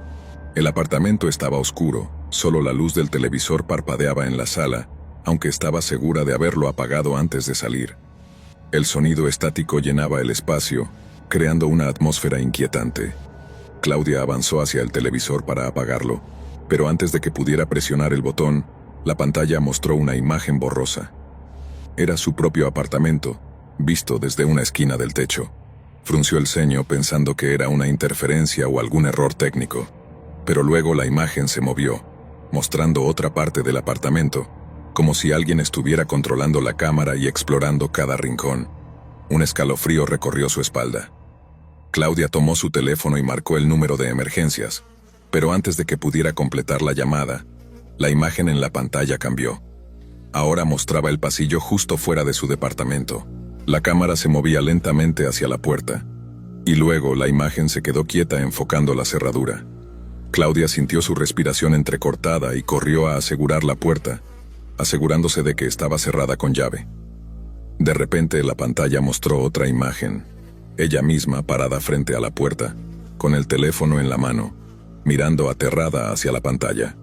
El apartamento estaba oscuro, solo la luz del televisor parpadeaba en la sala, aunque estaba segura de haberlo apagado antes de salir. El sonido estático llenaba el espacio, creando una atmósfera inquietante. Claudia avanzó hacia el televisor para apagarlo, pero antes de que pudiera presionar el botón, la pantalla mostró una imagen borrosa. Era su propio apartamento, visto desde una esquina del techo. Frunció el ceño pensando que era una interferencia o algún error técnico, pero luego la imagen se movió, mostrando otra parte del apartamento, como si alguien estuviera controlando la cámara y explorando cada rincón. Un escalofrío recorrió su espalda. Claudia tomó su teléfono y marcó el número de emergencias, pero antes de que pudiera completar la llamada, la imagen en la pantalla cambió. Ahora mostraba el pasillo justo fuera de su departamento. La cámara se movía lentamente hacia la puerta, y luego la imagen se quedó quieta enfocando la cerradura. Claudia sintió su respiración entrecortada y corrió a asegurar la puerta, asegurándose de que estaba cerrada con llave. De repente la pantalla mostró otra imagen, ella misma parada frente a la puerta, con el teléfono en la mano, mirando aterrada hacia la pantalla.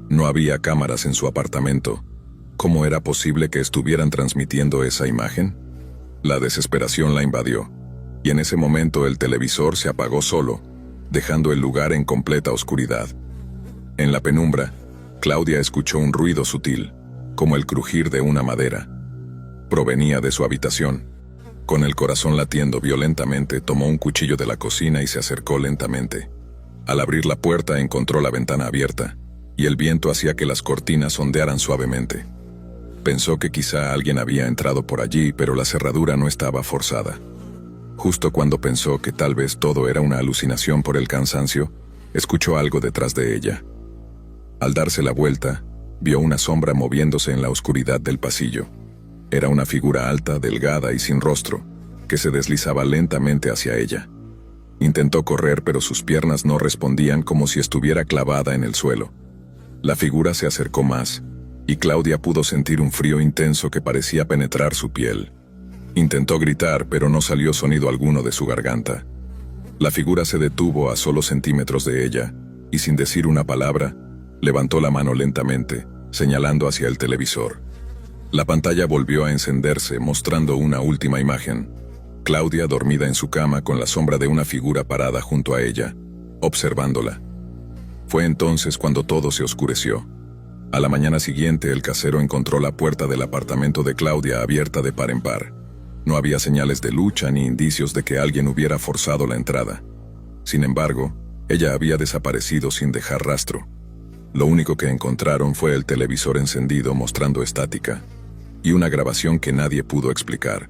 No había cámaras en su apartamento. ¿Cómo era posible que estuvieran transmitiendo esa imagen? La desesperación la invadió, y en ese momento el televisor se apagó solo, dejando el lugar en completa oscuridad. En la penumbra, Claudia escuchó un ruido sutil, como el crujir de una madera. Provenía de su habitación. Con el corazón latiendo violentamente, tomó un cuchillo de la cocina y se acercó lentamente. Al abrir la puerta encontró la ventana abierta, y el viento hacía que las cortinas ondearan suavemente. Pensó que quizá alguien había entrado por allí, pero la cerradura no estaba forzada. Justo cuando pensó que tal vez todo era una alucinación por el cansancio, escuchó algo detrás de ella. Al darse la vuelta, vio una sombra moviéndose en la oscuridad del pasillo. Era una figura alta, delgada y sin rostro, que se deslizaba lentamente hacia ella. Intentó correr, pero sus piernas no respondían, como si estuviera clavada en el suelo. La figura se acercó más, y Claudia pudo sentir un frío intenso que parecía penetrar su piel. Intentó gritar, pero no salió sonido alguno de su garganta. La figura se detuvo a solo centímetros de ella, y sin decir una palabra, levantó la mano lentamente, señalando hacia el televisor. La pantalla volvió a encenderse, mostrando una última imagen. Claudia dormida en su cama con la sombra de una figura parada junto a ella, observándola. Fue entonces cuando todo se oscureció. A la mañana siguiente el casero encontró la puerta del apartamento de Claudia abierta de par en par. No había señales de lucha ni indicios de que alguien hubiera forzado la entrada. Sin embargo, ella había desaparecido sin dejar rastro. Lo único que encontraron fue el televisor encendido mostrando estática, y una grabación que nadie pudo explicar.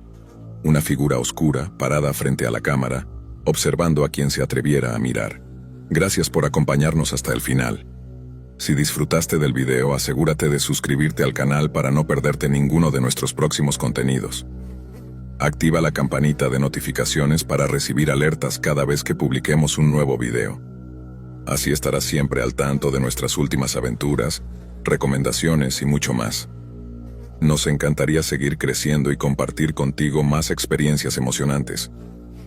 Una figura oscura parada frente a la cámara, observando a quien se atreviera a mirar. Gracias por acompañarnos hasta el final. Si disfrutaste del video, asegúrate de suscribirte al canal para no perderte ninguno de nuestros próximos contenidos. Activa la campanita de notificaciones para recibir alertas cada vez que publiquemos un nuevo video. Así estarás siempre al tanto de nuestras últimas aventuras, recomendaciones y mucho más. Nos encantaría seguir creciendo y compartir contigo más experiencias emocionantes.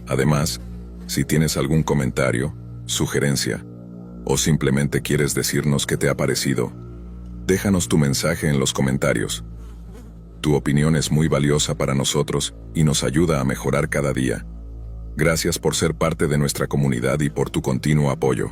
Además, si tienes algún comentario, sugerencia, o simplemente quieres decirnos qué te ha parecido, déjanos tu mensaje en los comentarios. Tu opinión es muy valiosa para nosotros y nos ayuda a mejorar cada día. Gracias por ser parte de nuestra comunidad y por tu continuo apoyo.